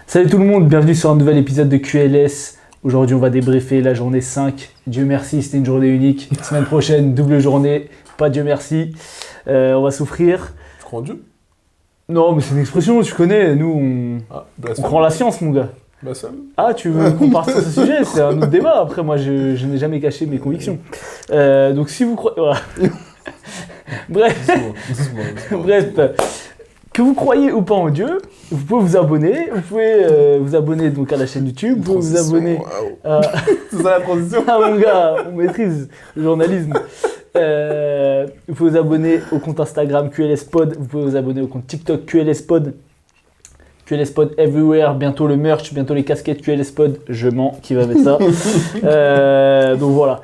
Salut tout le monde, bienvenue sur un nouvel épisode de QLS. Aujourd'hui, on va débriefer la journée 5. Dieu merci, c'était une journée unique. Semaine prochaine, double journée. Pas Dieu merci. On va souffrir. Tu crois en Dieu? Non, mais c'est une expression, tu connais. Nous, on croit en la science, mon gars. Ah, tu veux qu'on parte sur ce sujet? C'est un autre débat. Après, moi, je n'ai jamais caché mes convictions. Donc, si vous croyez... Voilà. Bref. Bref. Que vous croyez ou pas en Dieu, vous pouvez vous abonner. Vous pouvez vous abonner donc à la chaîne YouTube. Vous pouvez vous abonner à... C'est ça la transition? Ah mon gars, on maîtrise le journalisme. Vous pouvez vous abonner au compte Instagram QLS Pod. Vous pouvez vous abonner au compte TikTok QLS Pod. QLS Pod everywhere. Bientôt le merch, bientôt les casquettes QLS Pod. Je mens, qui va mettre ça. Donc voilà.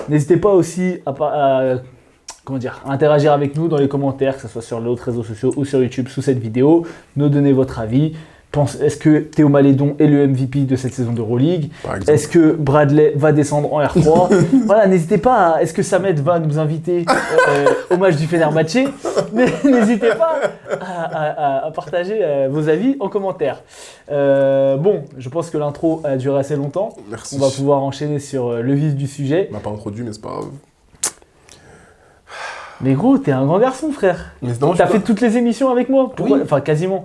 N'hésitez pas aussi à interagir avec nous dans les commentaires, que ce soit sur les autres réseaux sociaux ou sur YouTube sous cette vidéo. Nous donner votre avis. Est-ce que Théo Malédon est le MVP de cette saison d'Euroleague? Est-ce que Bradley va descendre en R3? Voilà, n'hésitez pas. Est-ce que Samet va nous inviter au match du Fenerbahçe? N'hésitez pas à partager vos avis en commentaire. Bon, je pense que l'intro a duré assez longtemps. Merci. On va pouvoir enchaîner sur le vif du sujet. On m'a pas introduit, mais c'est pas grave. Mais gros, t'es un grand garçon, frère. T'as fait toutes les émissions avec moi. Pourquoi? Enfin, quasiment.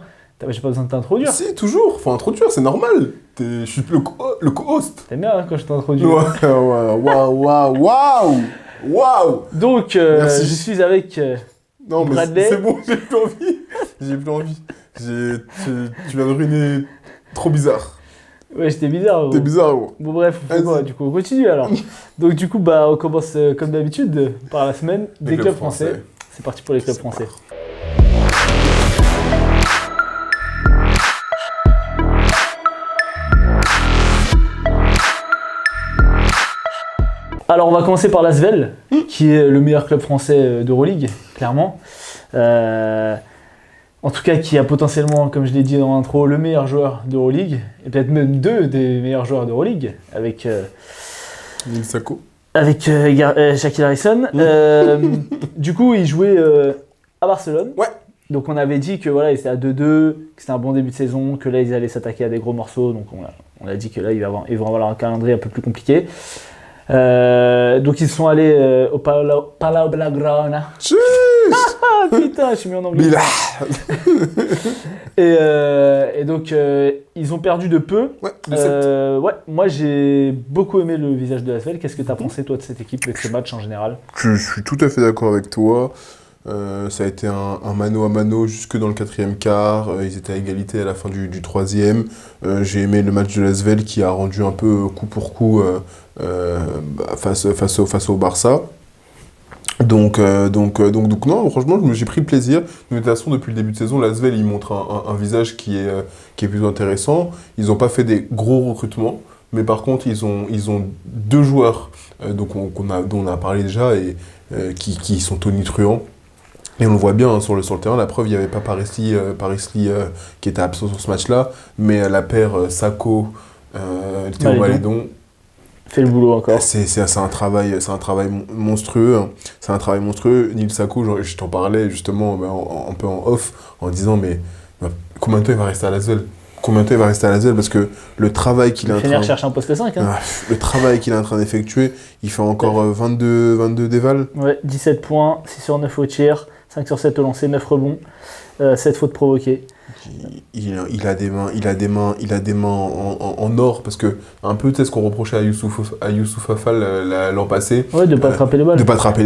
J'ai pas besoin de t'introduire. Si, toujours. Faut introduire, c'est normal. Je suis le co-host. T'aimes bien quand je t'introduis. Waouh. Donc, je suis avec non, mais Bradley. c'est bon, j'ai plus envie. Tu viens de ruiner. Trop bizarre. Ouais, j'étais bizarre. Gros. T'es bizarre, gros. Bon, bref, on fait quoi? Du coup, on continue alors. Donc, du coup, on commence comme d'habitude par la semaine des clubs français. C'est parti pour les clubs français. Alors, on va commencer par l'Asvel, qui est le meilleur club français d'Euroleague, clairement. En tout cas, qui a potentiellement, comme je l'ai dit dans l'intro, le meilleur joueur d'Euroleague, et peut-être même deux des meilleurs joueurs d'Euroleague, avec Neil Sako. Avec Shaquille Harrison. Du coup, il jouait à Barcelone. Ouais. Donc, on avait dit que voilà, ils étaient à 2-2, que c'était un bon début de saison, que là, ils allaient s'attaquer à des gros morceaux. Donc, on a dit que là, ils vont avoir un calendrier un peu plus compliqué. Donc, ils sont allés au Palau Blaugrana. Ah putain, je suis mis en anglais. Et donc, ils ont perdu de peu. Ouais, moi j'ai beaucoup aimé le visage de l'Asvel. Qu'est-ce que tu as pensé, toi, de cette équipe, de ce match en général? Je suis tout à fait d'accord avec toi. Ça a été un mano à mano jusque dans le 4e quart. Ils étaient à égalité à la fin du 3e. J'ai aimé le match de l'Asvel qui a rendu un peu coup pour coup face au Barça. Donc non, franchement, j'ai pris plaisir. De toute façon, depuis le début de saison, l'Asvel, il montre un visage qui est plutôt intéressant. Ils n'ont pas fait des gros recrutements, mais par contre, ils ont deux joueurs dont on a parlé déjà et qui sont tonitruants. Et on le voit bien sur le terrain. La preuve, il n'y avait pas Paris Lee qui était absent sur ce match-là, mais la paire Sako, Théo Malédon fait le boulot encore. C'est un travail monstrueux. Hein. C'est un travail monstrueux. Neil Sako, je t'en parlais justement un peu en off, en disant mais combien de temps il va rester à l'Asvel? Parce que le travail qu'il est en train... cherche un poste 5. Hein. Le travail qu'il est en train d'effectuer, il fait encore 22 dévals. Ouais, 17 points, 6 sur 9 au tir, 5 sur 7 au lancer, 9 rebonds, 7 fautes provoquées. Il a des mains en or, parce que un peu tu sais ce qu'on reprochait à Youssouf Afal l'an passé. Ouais, de pas attraper les balles.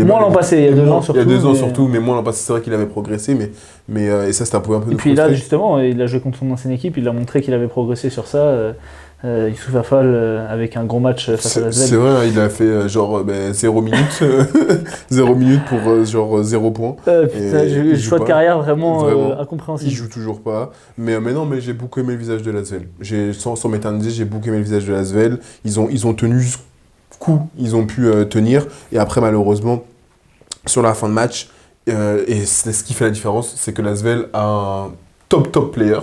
Moins l'an passé, il y a 2 ans surtout. Il y a 2 ans surtout, mais moins l'an passé, c'est vrai qu'il avait progressé, mais et ça un peu Et puis là, justement, il a joué contre son ancienne équipe, il a montré qu'il avait progressé sur ça. Youssouf Afal avec un gros match face à l'Asvel. C'est vrai, il a fait 0 minutes, 0 minutes pour 0 points. Putain, choix de carrière vraiment incompréhensible. Il joue toujours pas. Mais mais j'ai beaucoup aimé le visage de l'Asvel. Sans m'éterniser, j'ai beaucoup aimé le visage de l'Asvel. Ils ont tenu jusqu'où ils ont pu tenir. Et après, malheureusement, sur la fin de match, et c'est ce qui fait la différence, c'est que l'Asvel a un top player.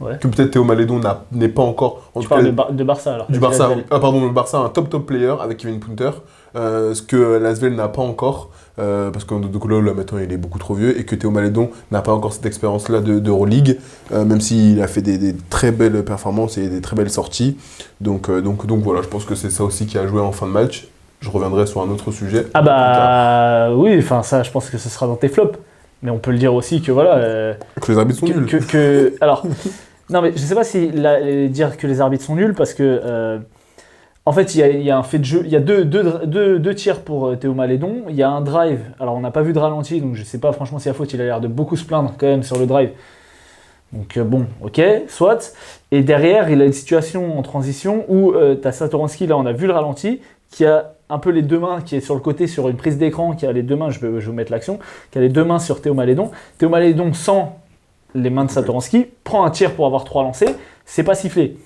Ouais. Que peut-être Théo Malédon n'est pas encore. Tu parles de Barça alors. Du Barça. Ah pardon, le Barça a un top player avec Kevin Punter. Ce que l'Asvel n'a pas encore. Parce que Ndodokolo, là maintenant il est beaucoup trop vieux. Et que Théo Malédon n'a pas encore cette expérience-là d'Euroleague. Même s'il a fait des très belles performances et des très belles sorties. Donc voilà, je pense que c'est ça aussi qui a joué en fin de match. Je reviendrai sur un autre sujet. Ah bah oui, enfin ça je pense que ce sera dans tes flops. Mais on peut le dire aussi que voilà. Que les arbitres sont nuls. Alors. Non, mais je sais pas si dire que les arbitres sont nuls parce que en fait il y a un fait de jeu, il y a deux tirs pour Théo Malédon, il y a un drive. Alors on n'a pas vu de ralenti, donc je sais pas franchement si la faute, il a l'air de beaucoup se plaindre quand même sur le drive. Donc bon, ok, soit. Et derrière il a une situation en transition où t'as Satoransky, là on a vu le ralenti, qui a un peu les deux mains, qui est sur le côté sur une prise d'écran, qui a les deux mains, je vais vous mettre l'action, qui a les deux mains sur Théo Malédon. Théo Malédon sans les mains de Satoransky, prend un tir pour avoir 3 lancés, c'est pas sifflé.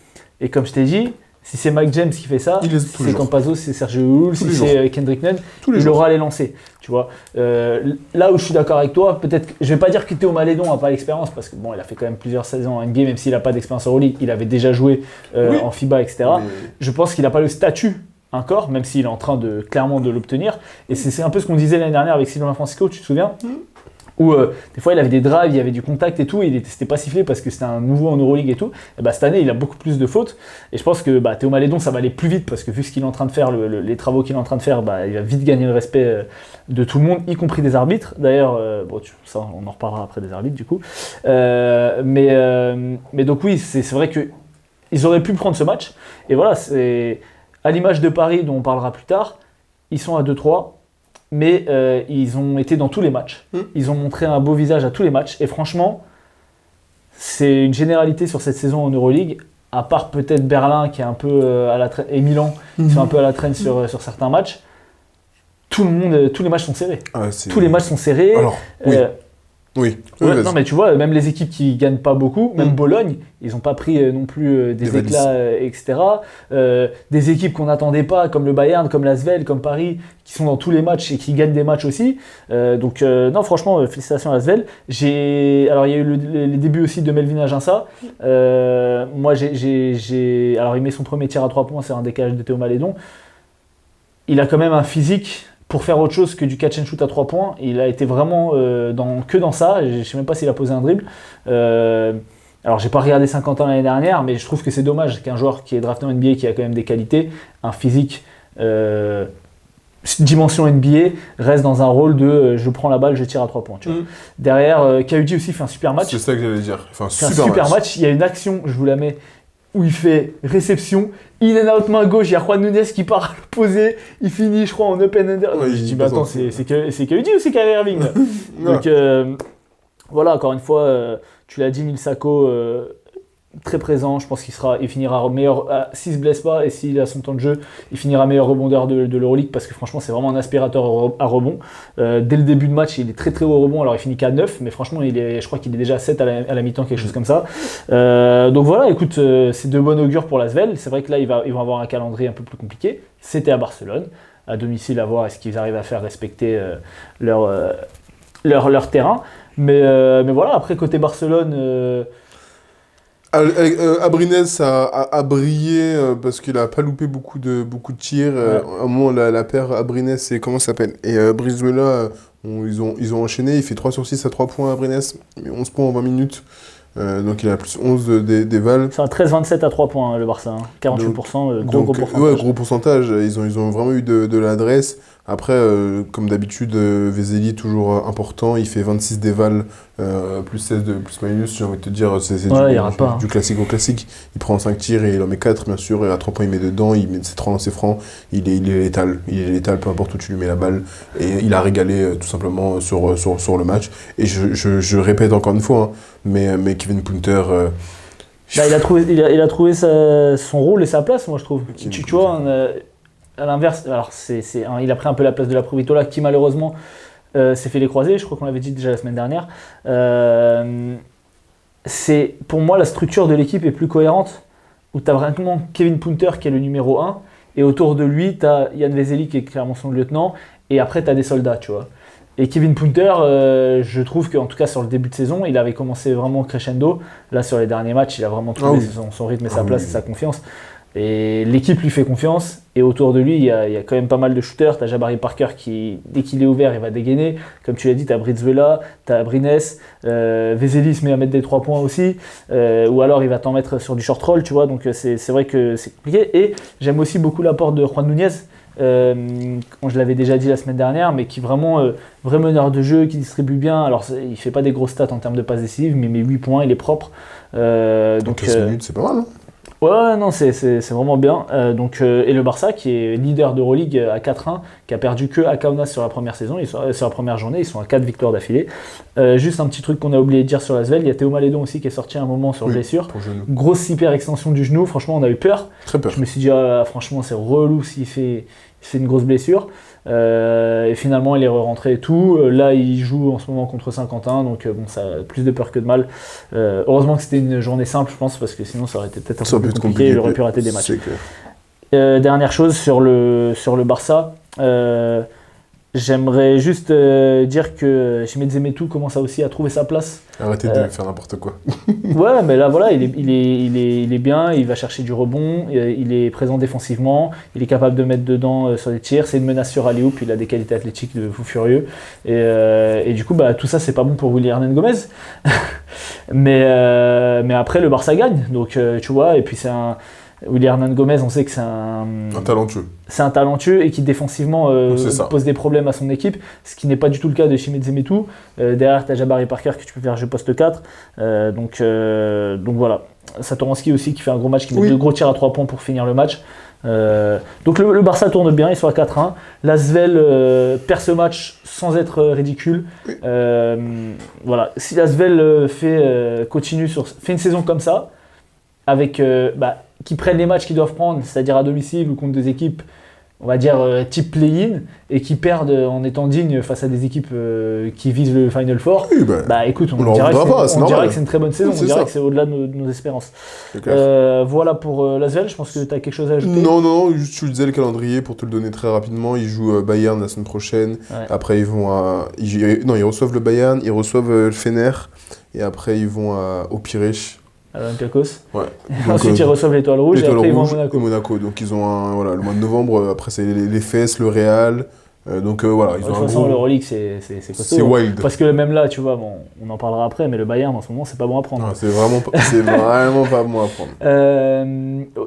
Et comme je t'ai dit, si c'est Mike James qui fait ça, si c'est Campazzo, si c'est Sergio Llull, si c'est Kendrick Nunn, il aura les lancers. Tu vois. Là où je suis d'accord avec toi, peut-être, je vais pas dire que Théo Malédon n'a pas l'expérience, parce que bon, il a fait quand même plusieurs saisons en NBA, même s'il n'a pas d'expérience en Euroleague, il avait déjà joué en FIBA, etc. Mais... Je pense qu'il n'a pas le statut encore, même s'il est en train clairement de l'obtenir. Et c'est un peu ce qu'on disait l'année dernière avec Sylvain Francisco, tu te souviens où des fois il avait des drives, il y avait du contact et tout, et c'était pas sifflé parce que c'était un nouveau en Euroleague et tout. Et bah, cette année il a beaucoup plus de fautes, et je pense que Théo Malédon ça va aller plus vite parce que vu ce qu'il est en train de faire, les travaux qu'il est en train de faire, il va vite gagner le respect de tout le monde, y compris des arbitres. D'ailleurs, ça on en reparlera après des arbitres du coup. Mais donc oui, c'est vrai qu'ils auraient pu prendre ce match, et voilà, c'est à l'image de Paris dont on parlera plus tard, ils sont à 2-3. Mais ils ont été dans tous les matchs. Ils ont montré un beau visage à tous les matchs. Et franchement, c'est une généralité sur cette saison en Euroleague, à part peut-être Berlin qui est un peu à la traîne, et Milan qui sont un peu à la traîne sur certains matchs. Tous les matchs sont serrés. Tous les matchs sont serrés. Alors, oui. Ouais, non, mais tu vois, même les équipes qui gagnent pas beaucoup, même Bologne, ils n'ont pas pris non plus des éclats, etc. Des équipes qu'on n'attendait pas, comme le Bayern, comme l'Asvel, comme Paris, qui sont dans tous les matchs et qui gagnent des matchs aussi. Non, franchement, félicitations à l'Asvel. Alors, il y a eu les débuts aussi de Melvin Aginsa. Moi, alors, il met son premier tir à 3 points, c'est un décalage de Théo Malédon. Il a quand même un physique pour faire autre chose que du catch and shoot à 3 points. Il a été vraiment que dans ça. Je ne sais même pas s'il a posé un dribble. Alors, j'ai pas regardé Saint-Quentin l'année dernière, mais je trouve que c'est dommage qu'un joueur qui est drafté en NBA, qui a quand même des qualités, un physique, dimension NBA, reste dans un rôle de je prends la balle, je tire à 3 points. Tu vois. Derrière, Kaudi aussi fait un super match. C'est ça que j'allais dire. Un super match. Il y a une action, je vous la mets, où il fait réception, in and out main gauche, il y a Juan Nunes qui part à l'opposé, il finit je crois en open under. Ouais, je dis mais attends, c'est Kaudi ou c'est Kyrie Irving là. Donc voilà, encore une fois, tu l'as dit, Milsako très présent, je pense il finira meilleur, s'il se blesse pas et s'il a son temps de jeu, il finira meilleur rebondeur de l'Euroleague parce que franchement c'est vraiment un aspirateur à rebond. Dès le début de match il est très très haut rebond, alors il finit qu'à 9, mais franchement je crois qu'il est déjà à 7 à la mi-temps, quelque chose comme ça. Donc voilà, écoute, c'est de bon augure pour l'Asvel. C'est vrai que là ils vont avoir un calendrier un peu plus compliqué. C'était à Barcelone, à domicile, à voir est-ce qu'ils arrivent à faire respecter leur terrain. Mais voilà, après côté Barcelone... Abrines a brillé parce qu'il a pas loupé beaucoup de tirs. À un moment, la paire Abrines et comment ça s'appelle Brizuela, ils ont enchaîné. Il fait 3 sur 6 à 3 points Abrines, 11 points en 20 minutes. Donc il a plus 11 des Vals. C'est un 13-27 à 3 points le Barça, hein. 48%, gros pourcentage. Ouais, gros pourcentage. Ils ont vraiment eu de l'adresse. Après, comme d'habitude, Vesely toujours important. Il fait 26 déval, plus 16 de plus minus. J'ai envie de te dire, c'est du classique au classique. Il prend 5 tirs et il en met 4, bien sûr. Et à 3 points, il met dedans. Il met ses 3 lancers francs. Il est létal. Il est létal, peu importe où tu lui mets la balle. Et il a régalé tout simplement sur le match. Et je répète encore une fois, hein, mais Kevin Punter... il a trouvé son rôle et sa place, moi je trouve. Tu vois, à l'inverse, alors il a pris un peu la place de la Provitola qui malheureusement s'est fait les croisés, je crois qu'on l'avait dit déjà la semaine dernière. Pour moi, la structure de l'équipe est plus cohérente, où tu as vraiment Kevin Punter qui est le numéro 1, et autour de lui, tu as Jan Vesely qui est clairement son lieutenant, et après tu as des soldats, tu vois. Et Kevin Punter, je trouve qu'en tout cas sur le début de saison, il avait commencé vraiment crescendo. Là, sur les derniers matchs, il a vraiment trouvé son rythme et sa place et sa confiance. Et l'équipe lui fait confiance. Et autour de lui, il y a quand même pas mal de shooters. Tu as Jabari Parker qui, dès qu'il est ouvert, il va dégainer. Comme tu l'as dit, tu as Britzvela, tu as Brines. Vesely se met à mettre des 3 points aussi. Ou alors, il va t'en mettre sur du short roll, tu vois. Donc, c'est vrai que c'est compliqué. Et j'aime aussi beaucoup l'apport de Juan Nunez. Je l'avais déjà dit la semaine dernière, mais qui est vraiment vrai meneur de jeu, qui distribue bien. Alors, il fait pas des grosses stats en termes de passes décisives, mais 8 points, il est propre. Donc 15 minutes, c'est pas mal, hein. Ouais, non, c'est vraiment bien. Et le Barça, qui est leader d'Euroleague à 4-1, qui a perdu que à Kaunas sur la première saison, sur la première journée, ils sont à 4 victoires d'affilée. Juste un petit truc qu'on a oublié de dire sur l'Asvel, il y a Théo Malédon aussi qui est sorti un moment sur blessure. Grosse hyper extension du genou, franchement on a eu peur. Très peur. Je me suis dit, franchement c'est relou s'il fait une grosse blessure. Et finalement il est rentré et tout. Là il joue en ce moment contre Saint-Quentin, donc ça a plus de peur que de mal. Heureusement que c'était une journée simple, je pense, parce que sinon ça aurait été peut-être un peu plus compliqué, il aurait pu rater des matchs. Dernière chose sur le Barça, j'aimerais juste dire que Chimène Metou commence aussi à trouver sa place. Arrêtez de faire n'importe quoi. Ouais, mais là voilà, il est bien, il va chercher du rebond, il est présent défensivement, il est capable de mettre dedans sur les tirs, c'est une menace sur alley-oop, il a des qualités athlétiques de fou furieux. Et du coup, tout ça c'est pas bon pour Willy Hernán Gomez. mais après le Barça gagne, donc tu vois, et puis Willy Hernán Gomez, on sait que c'est un talentueux. C'est un talentueux et qui défensivement pose des problèmes à son équipe, ce qui n'est pas du tout le cas de Chimène Metou. Derrière, tu as Jabari Parker que tu peux faire jeu poste 4. Donc voilà. Satoransky aussi qui fait un gros match, qui met 2 gros tirs à 3 points pour finir le match. Donc le Barça tourne bien, ils sont à 4-1. L'Asvel perd ce match sans être ridicule. Voilà. Si l'Asvel fait une saison comme ça, avec qui prennent les matchs qu'ils doivent prendre, c'est-à-dire à domicile ou contre des équipes, on va dire type play-in, et qui perdent en étant dignes face à des équipes qui visent le Final Four, écoute, on dirait que c'est une très bonne saison, on dirait que c'est au-delà de nos espérances. Voilà pour l'Asvel, je pense que tu as quelque chose à ajouter. Non, juste je te disais le calendrier pour te le donner très rapidement. Ils jouent Bayern la semaine prochaine, après ils vont ils reçoivent le Bayern, ils reçoivent le Fener, et après ils vont au Pirech. À l'Olympiakos. Ouais. Ensuite, ils reçoivent l'Étoile Rouge et après ils vont à Monaco. Donc ils ont le mois de novembre, après c'est les FS, le Real. Donc voilà, ils ont de toute façon, l'Euroleague, c'est costaud. C'est wild. Parce que même là, tu vois, on en parlera après, mais le Bayern en ce moment, c'est pas bon à prendre. Non, c'est vraiment pas bon à prendre.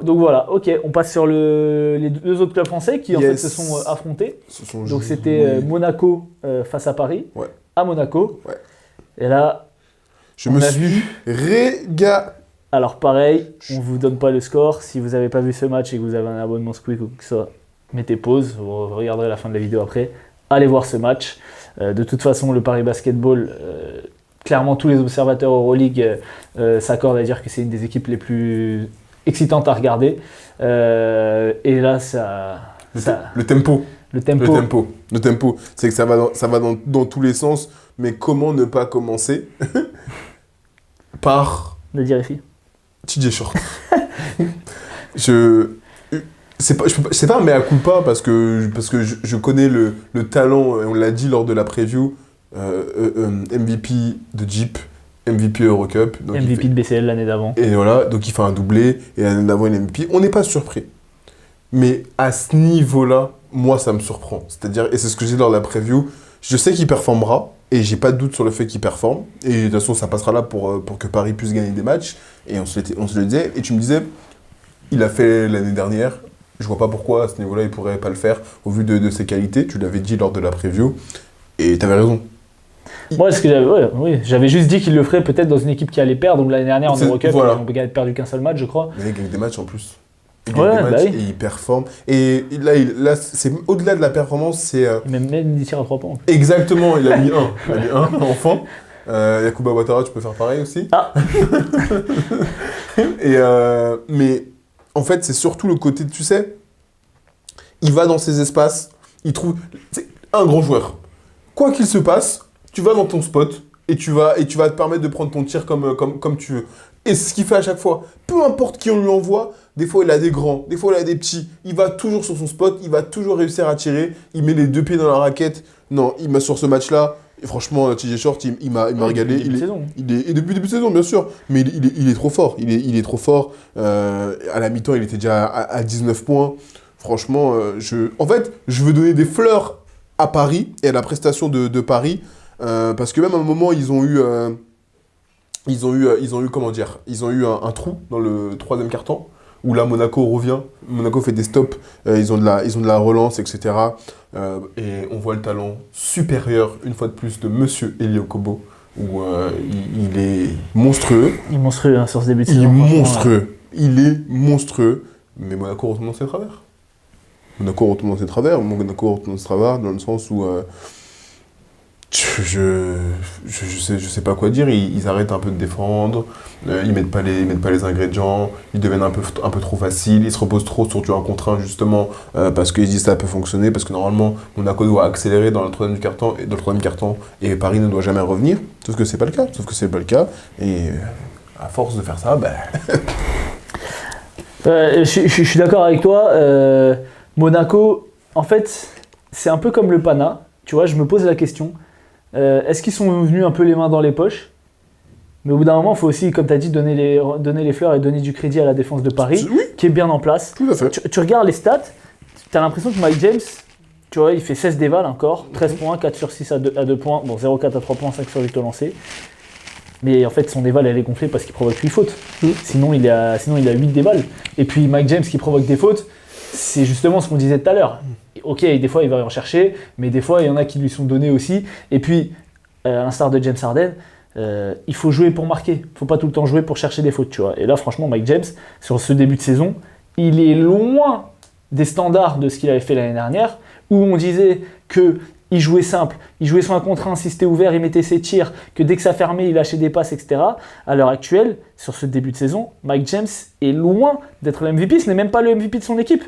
Donc voilà, ok, on passe sur les 2 autres clubs français qui en fait se sont affrontés. Donc c'était Monaco face à Paris, à Monaco. Ouais. Et là, je me suis régalé. Alors pareil, on vous donne pas le score. Si vous n'avez pas vu ce match et que vous avez un abonnement Squeak ou que ça, mettez pause, vous regarderez la fin de la vidéo après. Allez voir ce match. De toute façon, le Paris Basketball, clairement tous les observateurs Euroleague s'accordent à dire que c'est une des équipes les plus excitantes à regarder. Et là, le tempo. Le tempo, c'est que ça va dans tous les sens, mais comment ne pas commencer par Nadir Effi. TJ Short. C'est pas un mea culpa parce que je connais le talent, et on l'a dit lors de la preview, MVP de Jeep, MVP Eurocup. MVP de BCL l'année d'avant. Et voilà, donc il fait un doublé, et l'année d'avant il est MVP. On n'est pas surpris. Mais à ce niveau-là, moi ça me surprend. C'est-à-dire, et c'est ce que j'ai dit lors de la preview, je sais qu'il performera, et j'ai pas de doute sur le fait qu'il performe. Et de toute façon, ça passera là pour que Paris puisse gagner des matchs. Et on se le disait. Et tu me disais, il a fait l'année dernière. Je vois pas pourquoi à ce niveau-là, il pourrait pas le faire au vu de ses qualités. Tu l'avais dit lors de la preview. Et tu avais raison. Moi, j'avais juste dit qu'il le ferait peut-être dans une équipe qui allait perdre. Donc l'année dernière, en Eurocup, ils ont perdu qu'un seul match, je crois. Mais il gagne des matchs en plus. Il gagne des matchs et il performe. Et là c'est au-delà de la performance, c'est... Il met même des tirs à 3 points. Exactement, il a mis un enfant. Yacouba Ouattara, tu peux faire pareil aussi. Ah. Mais en fait, c'est surtout le côté, tu sais, il va dans ses espaces, il trouve... C'est un grand joueur. Quoi qu'il se passe, tu vas dans ton spot et tu vas te permettre de prendre ton tir comme tu veux. Et c'est ce qu'il fait à chaque fois. Peu importe qui on lui envoie, des fois il a des grands, des fois il a des petits. Il va toujours sur son spot, il va toujours réussir à tirer. Il met les 2 pieds dans la raquette. Non, sur ce match-là, et franchement, TJ Short, il m'a régalé. Depuis le début de saison. Et depuis le début de saison, bien sûr. Mais il est trop fort. Il est trop fort. À la mi-temps, il était déjà à 19 points. Franchement, en fait, je veux donner des fleurs à Paris et à la prestation de Paris. Parce que même à un moment, ils ont eu comment dire, ils ont eu un trou dans le troisième quart-temps où là Monaco revient, Monaco fait des stops, ils ont de la relance, etc. Et on voit le talent supérieur une fois de plus de Monsieur Eli Okobo où il est monstrueux. Il est monstrueux hein, sur ce début de Il saison. est monstrueux. Il est monstrueux. Mais Monaco retombe dans ses travers. Monaco retombe dans ses travers dans le sens où je sais pas quoi dire, ils arrêtent un peu de défendre, ils mettent pas les ingrédients, ils deviennent un peu trop faciles, ils se reposent trop sur du 1 contre 1 justement parce qu'ils disent que ça peut fonctionner, parce que normalement Monaco doit accélérer dans le troisième quart-temps et Paris ne doit jamais revenir, sauf que c'est pas le cas, et à force de faire ça, je suis d'accord avec toi, Monaco, en fait, c'est un peu comme le Pana, tu vois, je me pose la question. Est-ce qu'ils sont venus un peu les mains dans les poches? Mais au bout d'un moment, il faut aussi, comme tu as dit, donner les fleurs et donner du crédit à la défense de Paris, oui, qui est bien en place. tout à fait. Tu regardes les stats, tu as l'impression que Mike James, tu vois, il fait 16 dévals encore, 13 points, 4 sur 6 à 2 points, bon 0,4 à 3 points, 5 sur 8 au lancer. Mais en fait, son déval, elle est gonflée parce qu'il provoque 8 fautes. Sinon, il a 8 dévals. Et puis Mike James qui provoque des fautes, c'est justement ce qu'on disait tout à l'heure. Ok, des fois il va en chercher, mais des fois il y en a qui lui sont donnés aussi. Et puis, à l'instar de James Harden, il faut jouer pour marquer. Il ne faut pas tout le temps jouer pour chercher des fautes, tu vois. Et là, franchement, Mike James, sur ce début de saison, il est loin des standards de ce qu'il avait fait l'année dernière, où on disait qu'il jouait simple, il jouait sur un contre 1, si c'était ouvert, il mettait ses tirs, que dès que ça fermait, il lâchait des passes, etc. À l'heure actuelle, sur ce début de saison, Mike James est loin d'être le MVP, ce n'est même pas le MVP de son équipe.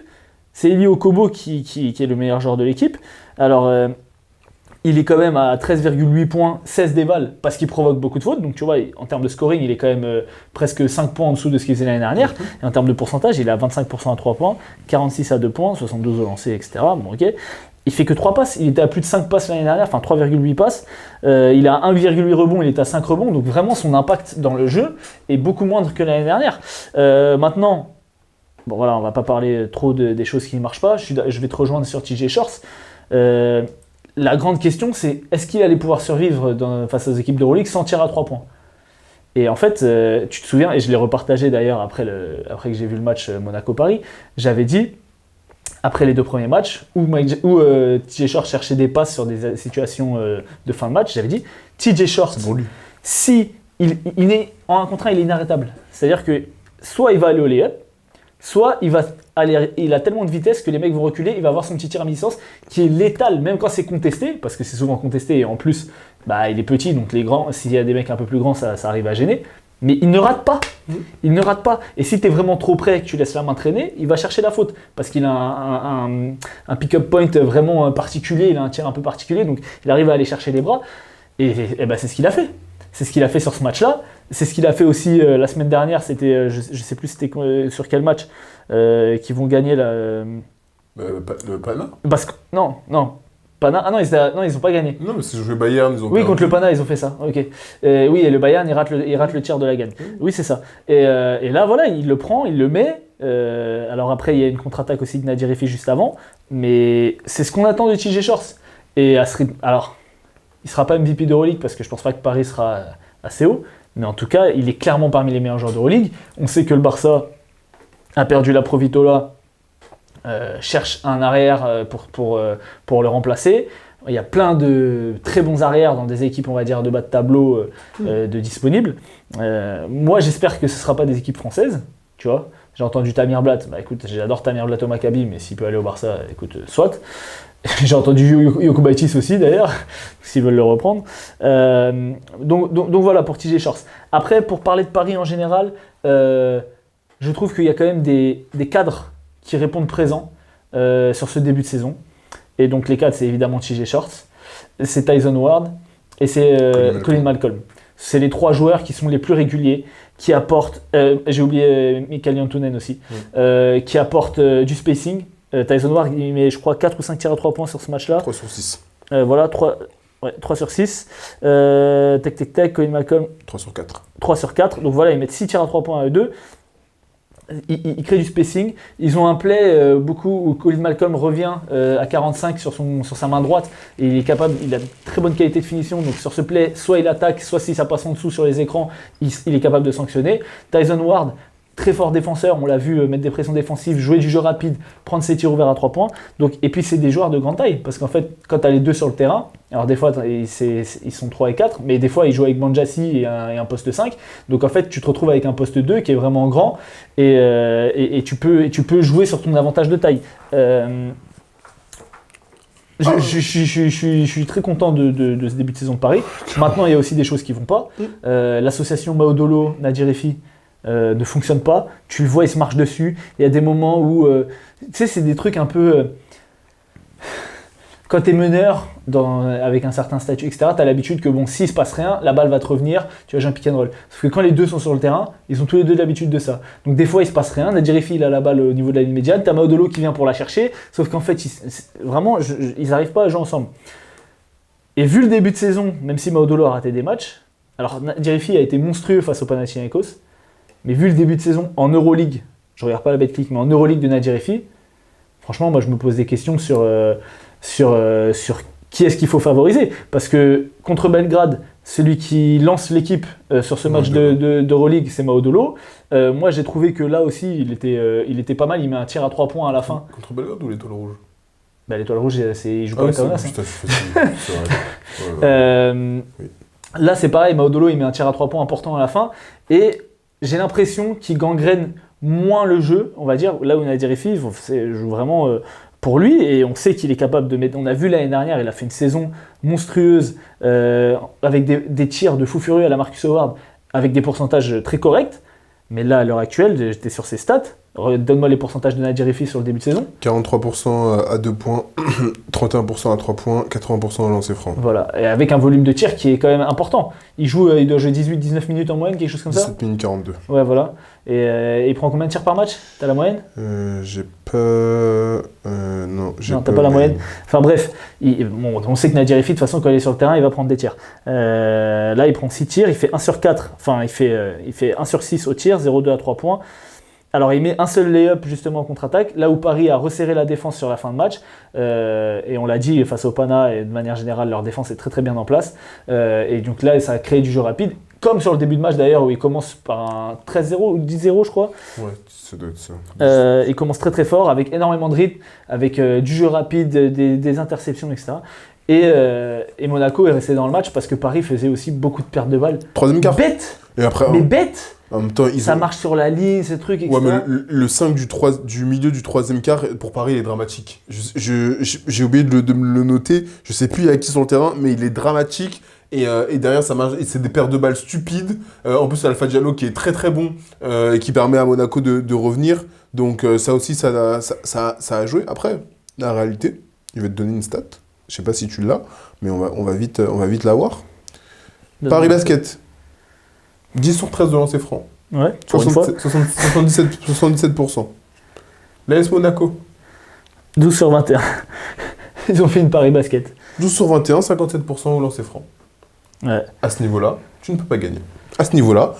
C'est Eli Okobo qui est le meilleur joueur de l'équipe. Alors, il est quand même à 13,8 points, 16 dévals, parce qu'il provoque beaucoup de fautes. Donc, tu vois, en termes de scoring, il est quand même presque 5 points en dessous de ce qu'il faisait l'année dernière. Et en termes de pourcentage, il est à 25% à 3 points, 46 à 2 points, 72 au lancer, etc. Bon, ok. Il fait que 3 passes. Il était à plus de 5 passes l'année dernière, enfin 3,8 passes. Il a 1,8 rebonds, il est à 5 rebonds. Donc, vraiment, son impact dans le jeu est beaucoup moindre que l'année dernière. Maintenant, bon voilà, on va pas parler trop des choses qui ne marchent pas. Je vais te rejoindre sur TJ Shorts. La grande question, c'est est-ce qu'il allait pouvoir survivre face aux équipes de Euroleague sans tir à 3 points? Et en fait, tu te souviens, et je l'ai repartagé d'ailleurs après que j'ai vu le match Monaco-Paris, j'avais dit, après les 2 premiers matchs, où TJ Shorts cherchait des passes sur des situations de fin de match, j'avais dit, TJ Shorts, si il est en 1 contre 1, il est inarrêtable. C'est-à-dire que soit il va aller au lay-up, soit il a tellement de vitesse que les mecs vont reculer, il va avoir son petit tir à mi-distance qui est létal, même quand c'est contesté, parce que c'est souvent contesté, et en plus, il est petit, donc les grands, s'il y a des mecs un peu plus grands, ça arrive à gêner. Mais il ne rate pas. Il ne rate pas. Et si tu es vraiment trop près et que tu laisses la main traîner, il va chercher la faute. Parce qu'il a un pick-up point vraiment particulier, il a un tir un peu particulier, donc il arrive à aller chercher les bras. Et c'est ce qu'il a fait. C'est ce qu'il a fait sur ce match-là. C'est ce qu'il a fait aussi la semaine dernière. C'était, je ne sais plus c'était sur quel match, qu'ils vont gagner le Pana. Parce que, non. Pana. Ah non, ils n'ont pas gagné. Non, mais c'est joué Bayern, ils ont Oui, contre le Pana, ils ont fait ça. Ok. Oui, et le Bayern, il rate le tir de la gagne. Oui, c'est ça. Et là, voilà, il le prend, il le met. Alors après, il y a une contre-attaque aussi de Nadir Efi juste avant. Mais c'est ce qu'on attend de TJ Shorts. Et alors, il ne sera pas MVP d'Euroleague parce que je ne pense pas que Paris sera assez haut. Mais en tout cas, il est clairement parmi les meilleurs joueurs d'Euroleague. On sait que le Barça a perdu la Provitola. Cherche un arrière pour le remplacer. Il y a plein de très bons arrières dans des équipes, on va dire, de bas de tableau de disponibles. Moi, j'espère que ce ne sera pas des équipes françaises, tu vois. J'ai entendu Tamir Blatt. Écoute, j'adore Tamir Blatt au Maccabi, mais s'il peut aller au Barça, écoute, soit. J'ai entendu Jokubaitis aussi, d'ailleurs, s'ils veulent le reprendre. Donc voilà, pour TJ Shorts. Après, pour parler de Paris en général, je trouve qu'il y a quand même des cadres qui répondent présents sur ce début de saison. Et donc les 4, c'est évidemment TJ Shorts, c'est Tyson Ward et c'est Colin Malcolm. C'est les 3 joueurs qui sont les plus réguliers, qui apportent, j'ai oublié Mikael Jantunen aussi, qui apportent du spacing. Tyson Ward, il met je crois 4 ou 5 tirs à 3 points sur ce match-là. 3 sur 6. Voilà, 3 sur 6. Tac, Colin Malcolm, 3 sur 4. 3 sur 4. Donc voilà, ils mettent 6 tirs à 3 points à eux deux. Ils créent du spacing. Ils ont un play beaucoup où Colin Malcolm revient à 45 sur sa main droite et il a une très bonne qualité de finition. Donc sur ce play, soit il attaque, soit si ça passe en dessous sur les écrans, il est capable de sanctionner. Tyson Ward, très fort défenseur, on l'a vu mettre des pressions défensives, jouer du jeu rapide, prendre ses tirs ouverts à 3 points. Donc, et puis c'est des joueurs de grande taille, parce qu'en fait, quand tu as les deux sur le terrain, alors des fois ils sont 3 et 4, mais des fois ils jouent avec Banjassi et un poste 5. Donc en fait, tu te retrouves avec un poste 2 qui est vraiment grand, et tu peux jouer sur ton avantage de taille. Je suis très content de ce début de saison de Paris. Maintenant, il y a aussi des choses qui ne vont pas. L'association Maodolo, Nadir Efi, ne fonctionne pas, tu le vois, il se marche dessus. Il y a des moments où, tu sais, c'est des trucs un peu. Quand tu es meneur avec un certain statut, etc., tu as l'habitude que bon, s'il se passe rien, la balle va te revenir, tu vas jouer un pick and roll. Sauf que quand les deux sont sur le terrain, ils ont tous les deux l'habitude de ça. Donc des fois, il se passe rien, Nadir Efi, il a la balle au niveau de la ligne médiane, tu as Maodolo qui vient pour la chercher, sauf qu'en fait, ils n'arrivent pas à jouer ensemble. Et vu le début de saison, même si Maodolo a raté des matchs, alors Nadir Efi a été monstrueux face au Panathinaikos. Mais vu le début de saison en Euroleague, je regarde pas la Betclic, mais en Euroleague de Nadir Efi, franchement, moi je me pose des questions sur qui est-ce qu'il faut favoriser. Parce que contre Belgrade, celui qui lance l'équipe sur ce match d'Euroleague, c'est Maodolo. Moi j'ai trouvé que là aussi, il était pas mal, il met un tir à 3 points à la fin. Contre Belgrade ou l'Étoile Rouge? L'Étoile Rouge, il joue pas avec Kaunas. Oui. Là c'est pareil, Maodolo il met un tir à 3 points important à la fin. Et j'ai l'impression qu'il gangrène moins le jeu, on va dire, là où Nadir Efi joue vraiment pour lui, et on sait qu'il est capable de mettre. On a vu l'année dernière, il a fait une saison monstrueuse avec des tirs de fou furieux à la Marcus Howard, avec des pourcentages très corrects. Mais là, à l'heure actuelle, j'étais sur ses stats. Donne-moi les pourcentages de Nadir Efi sur le début de saison. 43% à 2 points, 31% à 3 points, 80% à lancer franc. Voilà, et avec un volume de tir qui est quand même important. Il doit jouer 18-19 minutes en moyenne, quelque chose comme ça. 7 minutes 42. Ouais, voilà. Et il prend combien de tirs par match? T'as la moyenne? J'ai pas... non, j'ai non, t'as pas la moyenne. Enfin bref, on sait que Nadir Efi, de toute façon, quand il est sur le terrain, il va prendre des tirs. Là, il prend 6 tirs, il fait 1 sur 4. Enfin, il fait 1 sur 6 au tir, 0,2 à 3 points. Alors, il met un seul lay-up justement en contre-attaque, là où Paris a resserré la défense sur la fin de match. Et on l'a dit, face au Pana, et de manière générale, leur défense est très très bien en place. Et donc là, ça a créé du jeu rapide, comme sur le début de match d'ailleurs, où il commence par un 13-0 ou 10-0, je crois. Ouais, ça doit être ça. Il commence très très fort, avec énormément de rythme, avec du jeu rapide, des interceptions, etc. Et Monaco est resté dans le match parce que Paris faisait aussi beaucoup de pertes de balles. Troisième quart. Bête. Et après, mais bête. En même temps, ça marche sur la ligne, ces trucs, etc. Ouais, mais le 5 du milieu du troisième quart, pour Paris, il est dramatique. J'ai oublié de me le noter. Je sais plus à qui sur le terrain, mais il est dramatique. Et derrière, ça marche. Et c'est des pertes de balles stupides. En plus, Alpha Diallo qui est très très bon et qui permet à Monaco de revenir. Donc ça aussi, ça a joué. Après, la réalité, je vais te donner une stat. Je sais pas si tu l'as, mais on va vite l'avoir. Paris Basket. 10 sur 13 de lancer franc. Ouais, pour une fois. 77%. L'AS Monaco. 12 sur 21. Ils ont fait une Paris Basket. 12 sur 21, 57% au lancer franc. Ouais. À ce niveau-là, tu ne peux pas gagner. À ce niveau-là,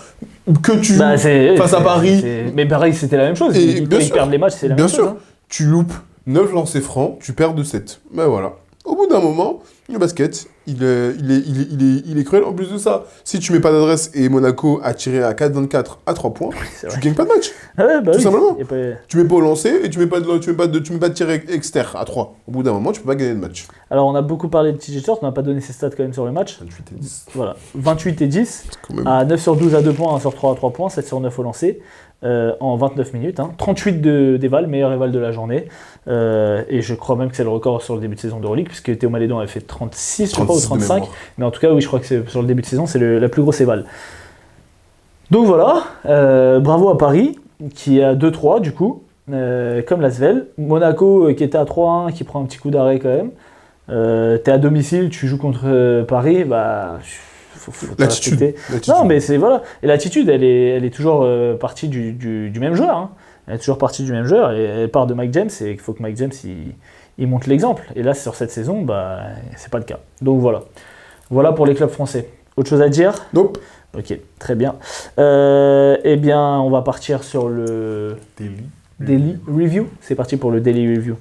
que tu face à Paris... Mais Paris, c'était la même chose. Ils perdent les matchs, c'est la même chose. Bien sûr, tu loupes 9 lancers francs, tu perds de 7. Ben voilà. Au bout d'un moment, le basket, il est cruel. En plus de ça, si tu mets pas d'adresse et Monaco a tiré à 4-24 à 3 points, tu gagnes pas de match. Ah ouais, bah tout simplement. Pas... Tu mets pas au lancer et tu mets pas de tir externe à 3. Au bout d'un moment, tu peux pas gagner de match. Alors, on a beaucoup parlé de TJ Short, on n'a pas donné ses stats quand même sur le match. 28 et 10. Voilà, 28 et 10, à 9 sur 12 à 2 points, 1 sur 3 à 3 points, 7 sur 9 au lancer. En 29 minutes, 38 d'éval, meilleur éval de la journée. Et je crois même que c'est le record sur le début de saison d'Euroleague, puisque Théo Malédon avait fait 36, je crois, ou 35. Mais en tout cas, oui, je crois que c'est sur le début de saison, c'est la plus grosse éval. Donc voilà, bravo à Paris, qui est à 2-3 du coup, comme l'Asvel. Monaco, qui était à 3-1, qui prend un petit coup d'arrêt quand même. T'es à domicile, tu joues contre Paris, bah... faut L'attitude. respecter. Non, mais c'est voilà. Et l'attitude, elle est toujours partie du même joueur. Hein. Elle est toujours partie du même joueur. Et elle part de Mike James. Et il faut que Mike James il montre l'exemple. Et là, sur cette saison, c'est pas le cas. Donc voilà. Voilà pour les clubs français. Autre chose à dire ? Nope. Ok, très bien. Eh bien, on va partir sur le Daily Review. C'est parti pour le Daily Review.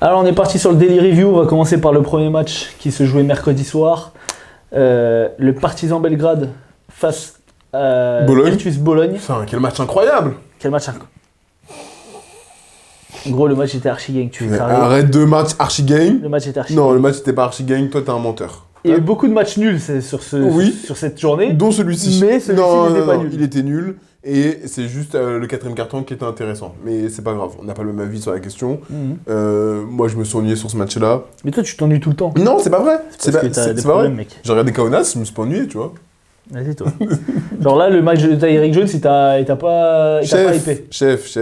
Alors, on est parti sur le Daily Review. On va commencer par le premier match qui se jouait mercredi soir. Le Partizan Belgrade face à Virtus Bologne. Enfin, quel match incroyable! Quel match incroyable! Gros, le match était archi gang. Tu fais arrête de match archi gang. Le match était archi Non, gang. le match n'était pas archi gang. Toi, t'es un menteur. Il y a eu beaucoup de matchs nuls sur cette journée. Dont celui-ci. Mais celui-ci n'était pas nul. Il était nul. Et c'est juste le quatrième carton qui était intéressant. Mais c'est pas grave, on n'a pas le même avis sur la question. Moi, je me suis ennuyé sur ce match-là. Mais toi, tu t'ennuies tout le temps. Non, c'est pas vrai. C'est parce que t'as des problèmes, mec. J'ai regardé Kaunas, je me suis pas ennuyé, tu vois. Vas-y, toi. Genre là, le match de Tyreek Jones, il t'a pas hypé. Chef.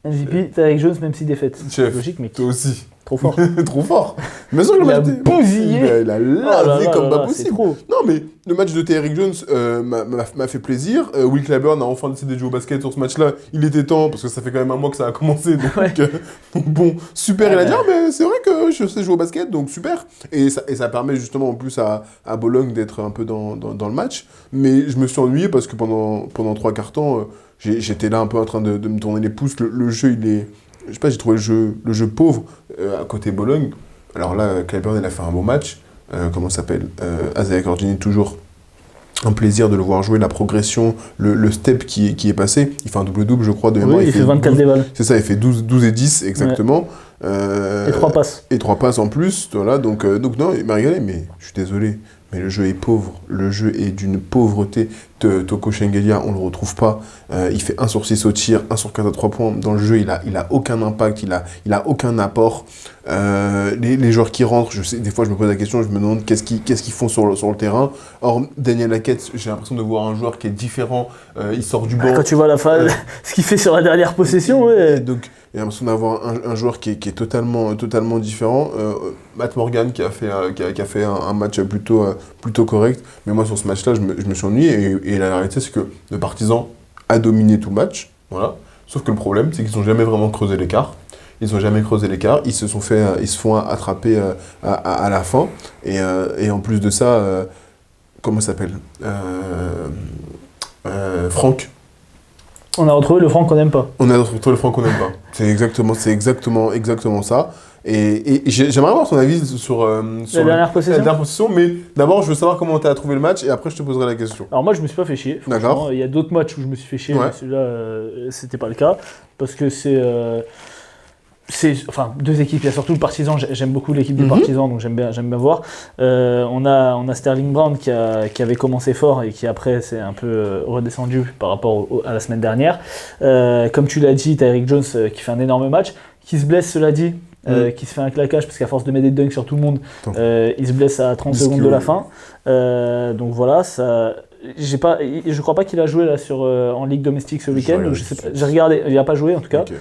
MVP, Tyreek Jones, même si défaite. Chef, logique, mec. toi aussi. Trop fort. Trop fort. Mais sûr que le match bousillé. Il a lavé comme pas possible. Trop. Non, mais le match de Tyreek Jones m'a fait plaisir. Will Clyburn a enfin décidé de jouer au basket sur ce match-là. Il était temps, parce que ça fait quand même un mois que ça a commencé. Donc bon, super. Il a dit, mais c'est vrai que je sais jouer au basket, donc super. Et ça permet justement en plus à Bologne d'être un peu dans le match. Mais je me suis ennuyé parce que pendant 3 quarts temps, j'étais là un peu en train de me tourner les pouces. Le jeu, il est... Je sais pas, j'ai trouvé le jeu pauvre à côté Bologne. Alors là, Clyburn, il a fait un beau match. Comment ça s'appelle Isaiah Cordini, toujours un plaisir de le voir jouer, la progression, le step qui est passé. Il fait un double-double, je crois, de mémoire. Oui, il fait 24 déballes. C'est ça, il fait 12 et 10, exactement. Ouais. Et 3 passes. Et 3 passes en plus, voilà. Donc non, il m'a régalé, mais je suis désolé. Mais le jeu est pauvre, le jeu est d'une pauvreté. Toko Shengelia, on le retrouve pas. Il fait 1 sur 6 au tir, 1 sur 4 à 3 points. Dans le jeu, il a aucun impact, il a aucun apport. Les joueurs qui rentrent, je sais, des fois je me pose la question, je me demande qu'est-ce qu'ils font sur le terrain. Or, Daniel Hackett, j'ai l'impression de voir un joueur qui est différent. Il sort du banc. Quand tu vois la phase, ce qu'il fait sur la dernière possession, ouais. Donc, j'ai l'impression d'avoir un joueur qui est totalement différent. Matt Morgan qui a fait un match plutôt correct. Mais moi, sur ce match-là, je me suis ennuyé. Et la réalité, c'est que le Partizan a dominé tout le match. Voilà. Sauf que le problème, c'est qu'ils n'ont jamais vraiment creusé l'écart. Ils se font attraper à la fin. Et en plus de ça, comment ça s'appelle Franck. On a retrouvé le Franck qu'on n'aime pas. C'est exactement ça. Et j'aimerais avoir ton avis sur la dernière possession. Mais d'abord, je veux savoir comment tu as trouvé le match et après, je te poserai la question. Alors moi, je me suis pas fait chier. D'accord. Il y a d'autres matchs où je me suis fait chier, mais celui-là, c'était pas le cas. Parce que c'est enfin, 2 équipes. Il y a surtout le Partizan. J'aime beaucoup l'équipe du Partizan, donc j'aime bien voir. On a Sterling Brown qui avait commencé fort et qui après s'est un peu redescendu par rapport à la semaine dernière. Comme tu l'as dit, Tyreek Jones qui fait un énorme match, qui se blesse, cela dit. Qui se fait un claquage parce qu'à force de mettre des dunks sur tout le monde, il se blesse à 30 secondes de la fin. Donc voilà, ça. Je crois pas qu'il a joué là en Ligue domestique ce week-end. Donc j'ai regardé, il n'a pas joué en tout cas. Okay.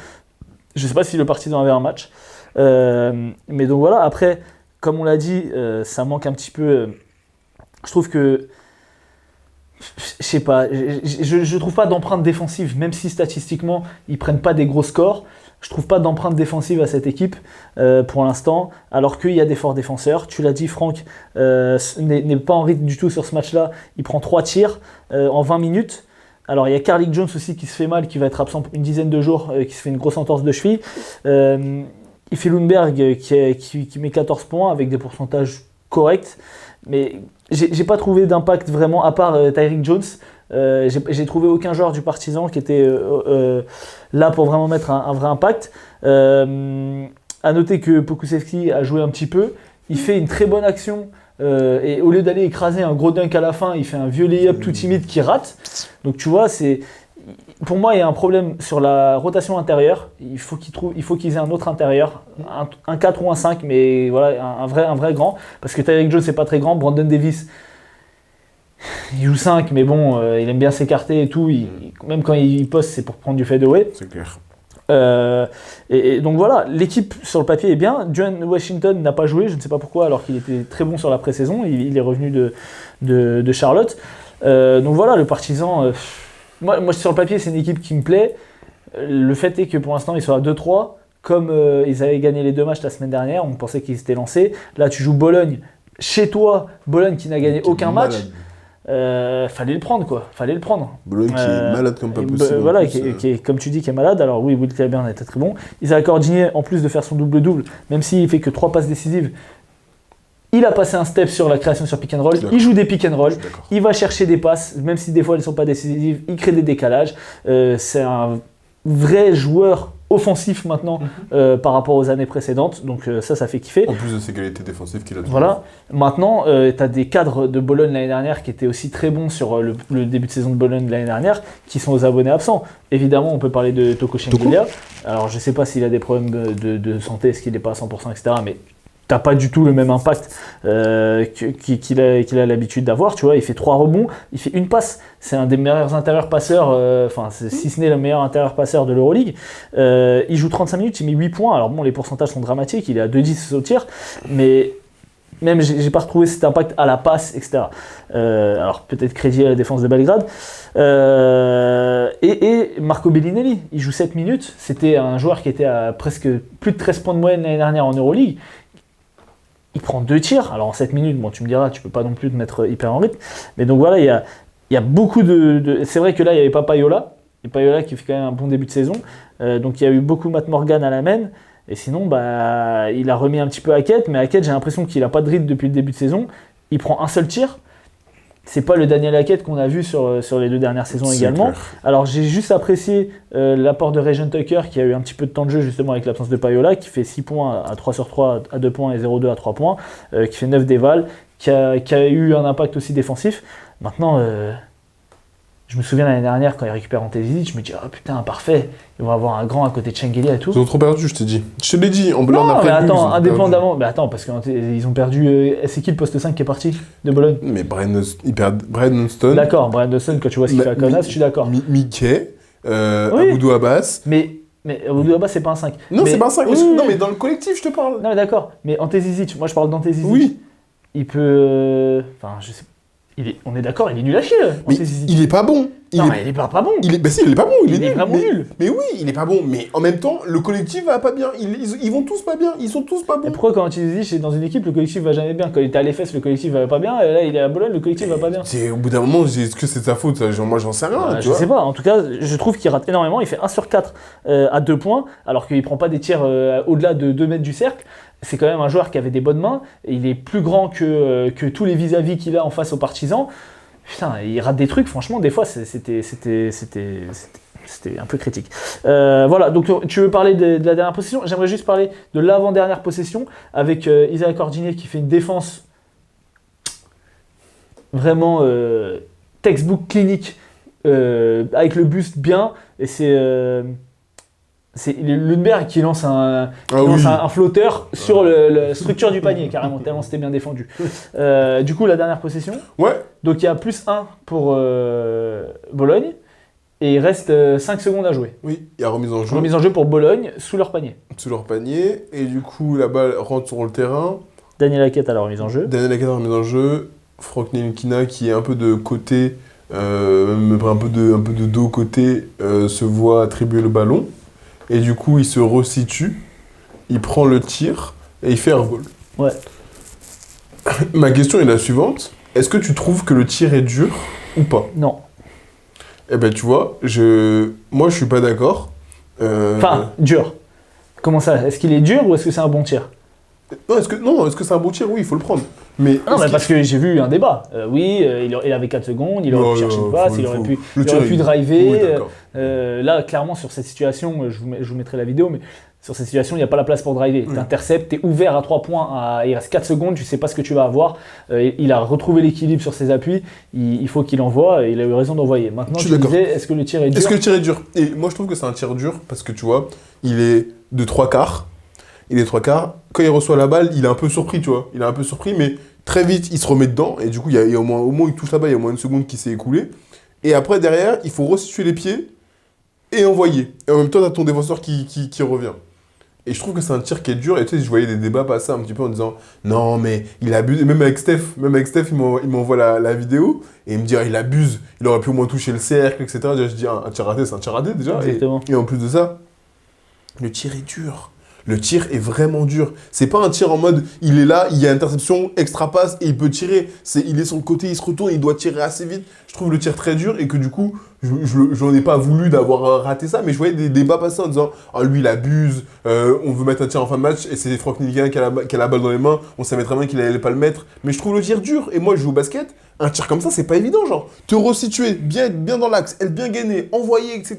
Je sais pas si le Partizan avait un match. Mais donc voilà, après, comme on l'a dit, ça manque un petit peu. Je trouve que. Je sais pas, je trouve pas d'empreinte défensive, même si statistiquement ils prennent pas des gros scores. Je trouve pas d'empreinte défensive à cette équipe pour l'instant, alors qu'il y a des forts défenseurs. Tu l'as dit, Franck n'est pas en rythme du tout sur ce match-là. Il prend 3 tirs en 20 minutes. Alors il y a Carlik Jones aussi qui se fait mal, qui va être absent une dizaine de jours, qui se fait une grosse entorse de cheville. Il fait Lundberg qui met 14 points avec des pourcentages corrects. Mais j'ai pas trouvé d'impact vraiment, à part Tyreek Jones. J'ai trouvé aucun joueur du Partizan qui était là pour vraiment mettre un vrai impact. À noter que Pokusevski a joué un petit peu. Il fait une très bonne action. Et au lieu d'aller écraser un gros dunk à la fin, il fait un vieux lay-up tout timide qui rate. Donc tu vois, pour moi, il y a un problème sur la rotation intérieure. Il faut qu'ils aient un autre intérieur, un 4 ou un 5, mais voilà, un vrai grand. Parce que Tyreek Jones, c'est pas très grand. Brandon Davis, il joue 5, mais bon, il aime bien s'écarter et tout. Même quand il poste, c'est pour prendre du fadeaway. C'est clair. Et donc voilà, l'équipe sur le papier est bien. Duane Washington n'a pas joué, je ne sais pas pourquoi, alors qu'il était très bon sur la pré-saison. Il est revenu de Charlotte. Donc voilà, le Partizan, moi sur le papier, c'est une équipe qui me plaît. Le fait est que pour l'instant, ils sont à 2-3. Comme ils avaient gagné les 2 matchs la semaine dernière, on pensait qu'ils étaient lancés. Là, tu joues Bologne chez toi, Bologne qui n'a gagné aucun match. Fallait le prendre quoi, fallait le prendre. Bologne qui est malade comme pas possible. Voilà, qui est, comme tu dis, qui est malade. Alors oui, Will Clyburn était très bon. Isaac Cordigné, en plus de faire son double-double, même s'il fait que 3 passes décisives, il a passé un step sur la création sur pick and roll. Il joue des pick and roll. Il va chercher des passes, même si des fois elles ne sont pas décisives. Il crée des décalages. C'est un vrai joueur offensif maintenant par rapport aux années précédentes, donc ça fait kiffer. En plus de ses qualités défensives qu'il a toujours. Voilà, maintenant tu as des cadres de Bologne l'année dernière qui étaient aussi très bons sur le début de saison de Bologne l'année dernière, qui sont aux abonnés absents. Évidemment, on peut parler de Toko Shengelia. Alors je sais pas s'il a des problèmes de santé, est-ce qu'il n'est pas à 100%, etc. Mais t'as pas du tout le même impact qu'il a l'habitude d'avoir, tu vois. Il fait 3 rebonds, il fait une passe. C'est un des meilleurs intérieurs passeurs, si ce n'est le meilleur intérieur passeur de l'Euroleague. Il joue 35 minutes, il met 8 points. Alors bon, les pourcentages sont dramatiques, il est à 2-10 au tir, mais même j'ai pas retrouvé cet impact à la passe, etc. Alors peut-être crédit à la défense de Belgrade. Et Marco Bellinelli, il joue 7 minutes. C'était un joueur qui était à presque plus de 13 points de moyenne l'année dernière en Euroleague. Il prend 2 tirs, alors en 7 minutes, bon tu me diras, tu peux pas non plus te mettre hyper en rythme, mais donc voilà, il y a beaucoup de... C'est vrai que là, il n'y avait pas Payola, et Payola qui fait quand même un bon début de saison, donc il y a eu beaucoup Matt Morgan à la main, et sinon, il a remis un petit peu Hackett, mais Hackett, j'ai l'impression qu'il n'a pas de rythme depuis le début de saison, il prend un seul tir, c'est pas le Daniel Hackett qu'on a vu sur les 2 dernières saisons également. Clair. Alors j'ai juste apprécié l'apport de Regent Tucker qui a eu un petit peu de temps de jeu justement avec l'absence de Payola, qui fait 6 points à 3 sur 3 à 2 points et 0,2 à 3 points, qui fait 9 dévals, qui a eu un impact aussi défensif. Maintenant, je me souviens l'année dernière quand ils récupèrent Antezisi, je me dis, oh putain, parfait, ils vont avoir un grand à côté de Shengelia et tout. Ils ont trop perdu, je t'ai dit. Je te l'ai dit, non, mais attends, indépendamment. Mais attends, parce qu'ils ont perdu. C'est qui le poste 5 qui est parti de Bologne? Mais ils perdent Brian Stone. D'accord, Brian Stone, quand tu vois ce qu'il fait à Kaunas, je suis d'accord. Mickey, Aboudou Abbas. Mais Aboudou Abbas, c'est pas un 5. Non, c'est pas un 5. Oui. Non, mais dans le collectif, je te parle. Non, mais d'accord. Mais Antezisi, moi je parle d'Antezisi. Oui. Il peut. Enfin, je sais. On est d'accord, il est nul à chier. Mais il est pas bon. Il est pas bon. Il est pas bon, il est vraiment nul. Mais oui, il est pas bon. Mais en même temps, le collectif va pas bien. Ils vont tous pas bien. Ils sont tous pas bons. Et pourquoi quand tu dis dans une équipe, le collectif va jamais bien? Quand il était à l'EFS, le collectif va pas bien. Et là, il est à Bologne, le collectif va pas bien. Au bout d'un moment, est-ce que c'est de sa faute? Moi, j'en sais rien. Je sais pas. En tout cas, je trouve qu'il rate énormément. Il fait 1 sur 4 à 2 points, alors qu'il prend pas des tirs au-delà de 2 mètres du cercle. C'est quand même un joueur qui avait des bonnes mains. Et il est plus grand que tous les vis-à-vis qu'il a en face aux Partisans. Putain, il rate des trucs, franchement, des fois, c'était un peu critique. Voilà, donc tu veux parler de la dernière possession? J'aimerais juste parler de l'avant-dernière possession avec Isaac Cordigné qui fait une défense vraiment textbook clinique avec le buste bien, et c'est Lundberg qui lance un flotteur sur la structure du panier, carrément, tellement c'était bien défendu. Du coup, la dernière possession. Ouais. Donc il y a +1 pour Bologne, et il reste 5 secondes à jouer. Oui, il y a remise en jeu. Remise en jeu pour Bologne, sous leur panier. Sous leur panier, et du coup, la balle rentre sur le terrain. Daniel Hackett à la remise en jeu. Daniel Hackett à la remise en jeu. Franck Ntilikina qui est un peu de côté, un peu de dos côté, se voit attribuer le ballon. Et du coup, il se resitue, il prend le tir et il fait un vol. Ouais. Ma question est la suivante. Est-ce que tu trouves que le tir est dur ou pas? Non. Eh ben, tu vois, moi, je suis pas d'accord. Enfin, dur. Comment ça? Est-ce qu'il est dur ou est-ce que c'est un bon tir? Non, est-ce que c'est un bon tir? Oui, il faut le prendre. Mais parce que j'ai vu un débat. Il avait 4 secondes, il aurait pu chercher une passe, il aurait pu driver. Oui, là, clairement, sur cette situation, je vous mettrai la vidéo, mais sur cette situation, il n'y a pas la place pour driver. Tu interceptes, tu es ouvert à 3 points, il reste 4 secondes, tu ne sais pas ce que tu vas avoir. Il a retrouvé l'équilibre sur ses appuis, il faut qu'il envoie, et il a eu raison d'envoyer. Maintenant, tu disais, est-ce que le tir est dur? Est-ce que le tir est dur? Et moi, je trouve que c'est un tir dur, parce que tu vois, il est de 3/4. Quand il reçoit la balle, il est un peu surpris, tu vois. Il est un peu surpris, mais très vite, il se remet dedans. Et du coup, il y a au moins il touche la balle, il y a au moins une seconde qui s'est écoulée. Et après, derrière, il faut resituer les pieds et envoyé. Et en même temps, t'as ton défenseur qui revient. Et je trouve que c'est un tir qui est dur. Et tu sais, je voyais des débats passer un petit peu en disant non, mais il abuse. Et même avec Steph, il m'envoie la vidéo et il me dit ah, il abuse. Il aurait pu au moins toucher le cercle, etc. Déjà, je dis un tir raté, c'est un tir raté déjà. Exactement. Et en plus de ça, le tir est dur. Le tir est vraiment dur. C'est pas un tir en mode il est là, il y a interception, extra passe et il peut tirer. Il est sur le côté, il se retourne, il doit tirer assez vite. Je trouve le tir très dur et que du coup, j'en ai pas voulu d'avoir raté ça, mais je voyais des débats passer en disant ah, lui il abuse, on veut mettre un tir en fin de match et c'est Franck Ntilikina qui a la balle dans les mains, on savait très bien qu'il allait pas le mettre. Mais je trouve le tir dur et moi je joue au basket, un tir comme ça c'est pas évident, genre te resituer, bien être bien dans l'axe, être bien gainé, envoyer, etc.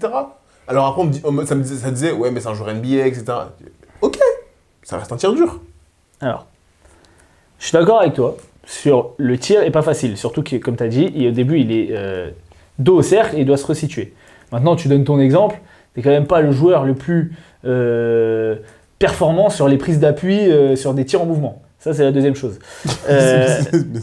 Alors après ça disait ouais mais c'est un joueur NBA, etc. Ok, ça reste un tir dur. Alors, je suis d'accord avec toi sur le tir est pas facile, surtout que comme tu as dit, au début il est dos au cercle et il doit se resituer. Maintenant tu donnes ton exemple, t'es quand même pas le joueur le plus performant sur les prises d'appui sur des tirs en mouvement. Ça, c'est la deuxième chose.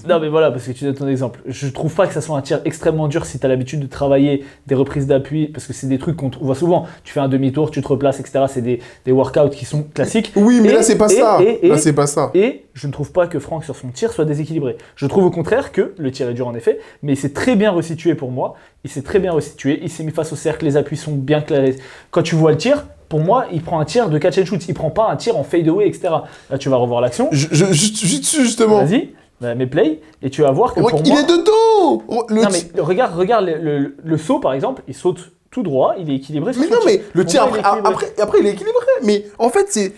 Non, mais voilà, parce que tu donnes ton exemple. Je trouve pas que ça soit un tir extrêmement dur si tu as l'habitude de travailler des reprises d'appui, parce que c'est des trucs qu'on voit souvent. Tu fais un demi-tour, tu te replaces, etc. C'est des workouts qui sont classiques. Oui, mais là, c'est pas ça. Là, c'est pas ça. Et je ne trouve pas que Franck, sur son tir, soit déséquilibré. Je trouve au contraire que le tir est dur, en effet, mais il s'est très bien resitué pour moi. Il s'est très bien resitué. Il s'est mis face au cercle, les appuis sont bien clairs. Quand tu vois le tir, pour moi, il prend un tir de catch and shoot. Il prend pas un tir en fade away, etc. Là, tu vas revoir l'action. Justement. Vas-y, mets play, et tu vas voir que pour il moi... est de dos. Non, mais regarde le saut, par exemple. Il saute tout droit, il est équilibré. Mais non, mais le tir, après, il est équilibré. Mais en fait, c'est...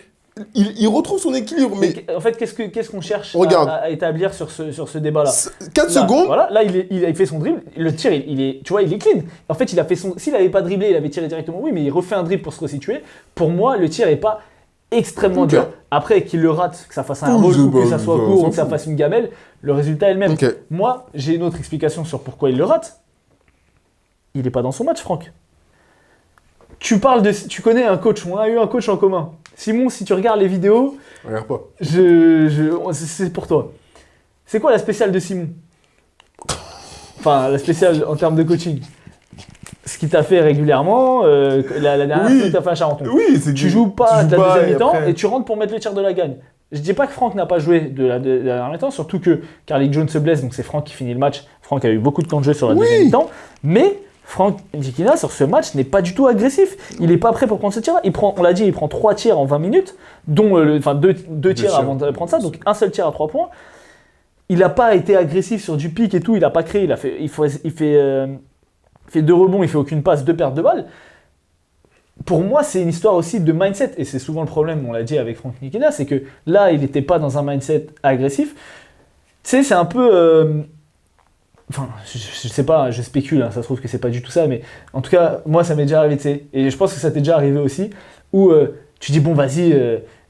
Il retrouve son équilibre. Mais en fait, qu'est-ce qu'on cherche à établir sur ce débat-là? 4 secondes. Voilà, là, il a fait son dribble. Le tir, tu vois, il est clean. En fait, s'il n'avait pas dribblé, il avait tiré directement. Oui, mais il refait un dribble pour se resituer. Pour moi, le tir n'est pas extrêmement dur. Après, qu'il le rate, que ça fasse un roll ou que ça soit court ou que ça fasse une gamelle, le résultat est le même. Moi, j'ai une autre explication sur pourquoi il le rate. Il n'est pas dans son match, Franck. Tu connais un coach, on a eu un coach en commun. Simon, si tu regardes les vidéos, regarde pas. C'est pour toi. C'est quoi la spéciale de Simon? Enfin, la spéciale en termes de coaching. Ce qu'il t'a fait régulièrement, la dernière fois que t'as fait à Charenton. Oui, c'est tu joues pas de la deuxième mi-temps et tu rentres pour mettre le tir de la gagne. Je dis pas que Franck n'a pas joué de la dernière mi-temps, surtout que Carlik Jones se blesse, donc c'est Franck qui finit le match. Franck a eu beaucoup de temps de jeu sur la deuxième mi-temps, mais Franck Ntilikina, sur ce match, n'est pas du tout agressif. Il n'est pas prêt pour prendre ce tir-là. On l'a dit, il prend 3 tirs en 20 minutes, dont 2 tirs avant de prendre ça, donc un seul tir à 3 points. Il n'a pas été agressif sur du pic et tout, il n'a pas créé. Il fait 2 rebonds, il fait aucune passe, 2 pertes de balles. Pour moi, c'est une histoire aussi de mindset, et c'est souvent le problème, on l'a dit avec Franck Ntilikina, c'est que là, il n'était pas dans un mindset agressif. Tu sais, c'est un peu... Enfin, je sais pas, je spécule, hein, ça se trouve que c'est pas du tout ça, mais en tout cas, moi ça m'est déjà arrivé, tu sais, et je pense que ça t'est déjà arrivé aussi, où tu dis, bon, vas-y,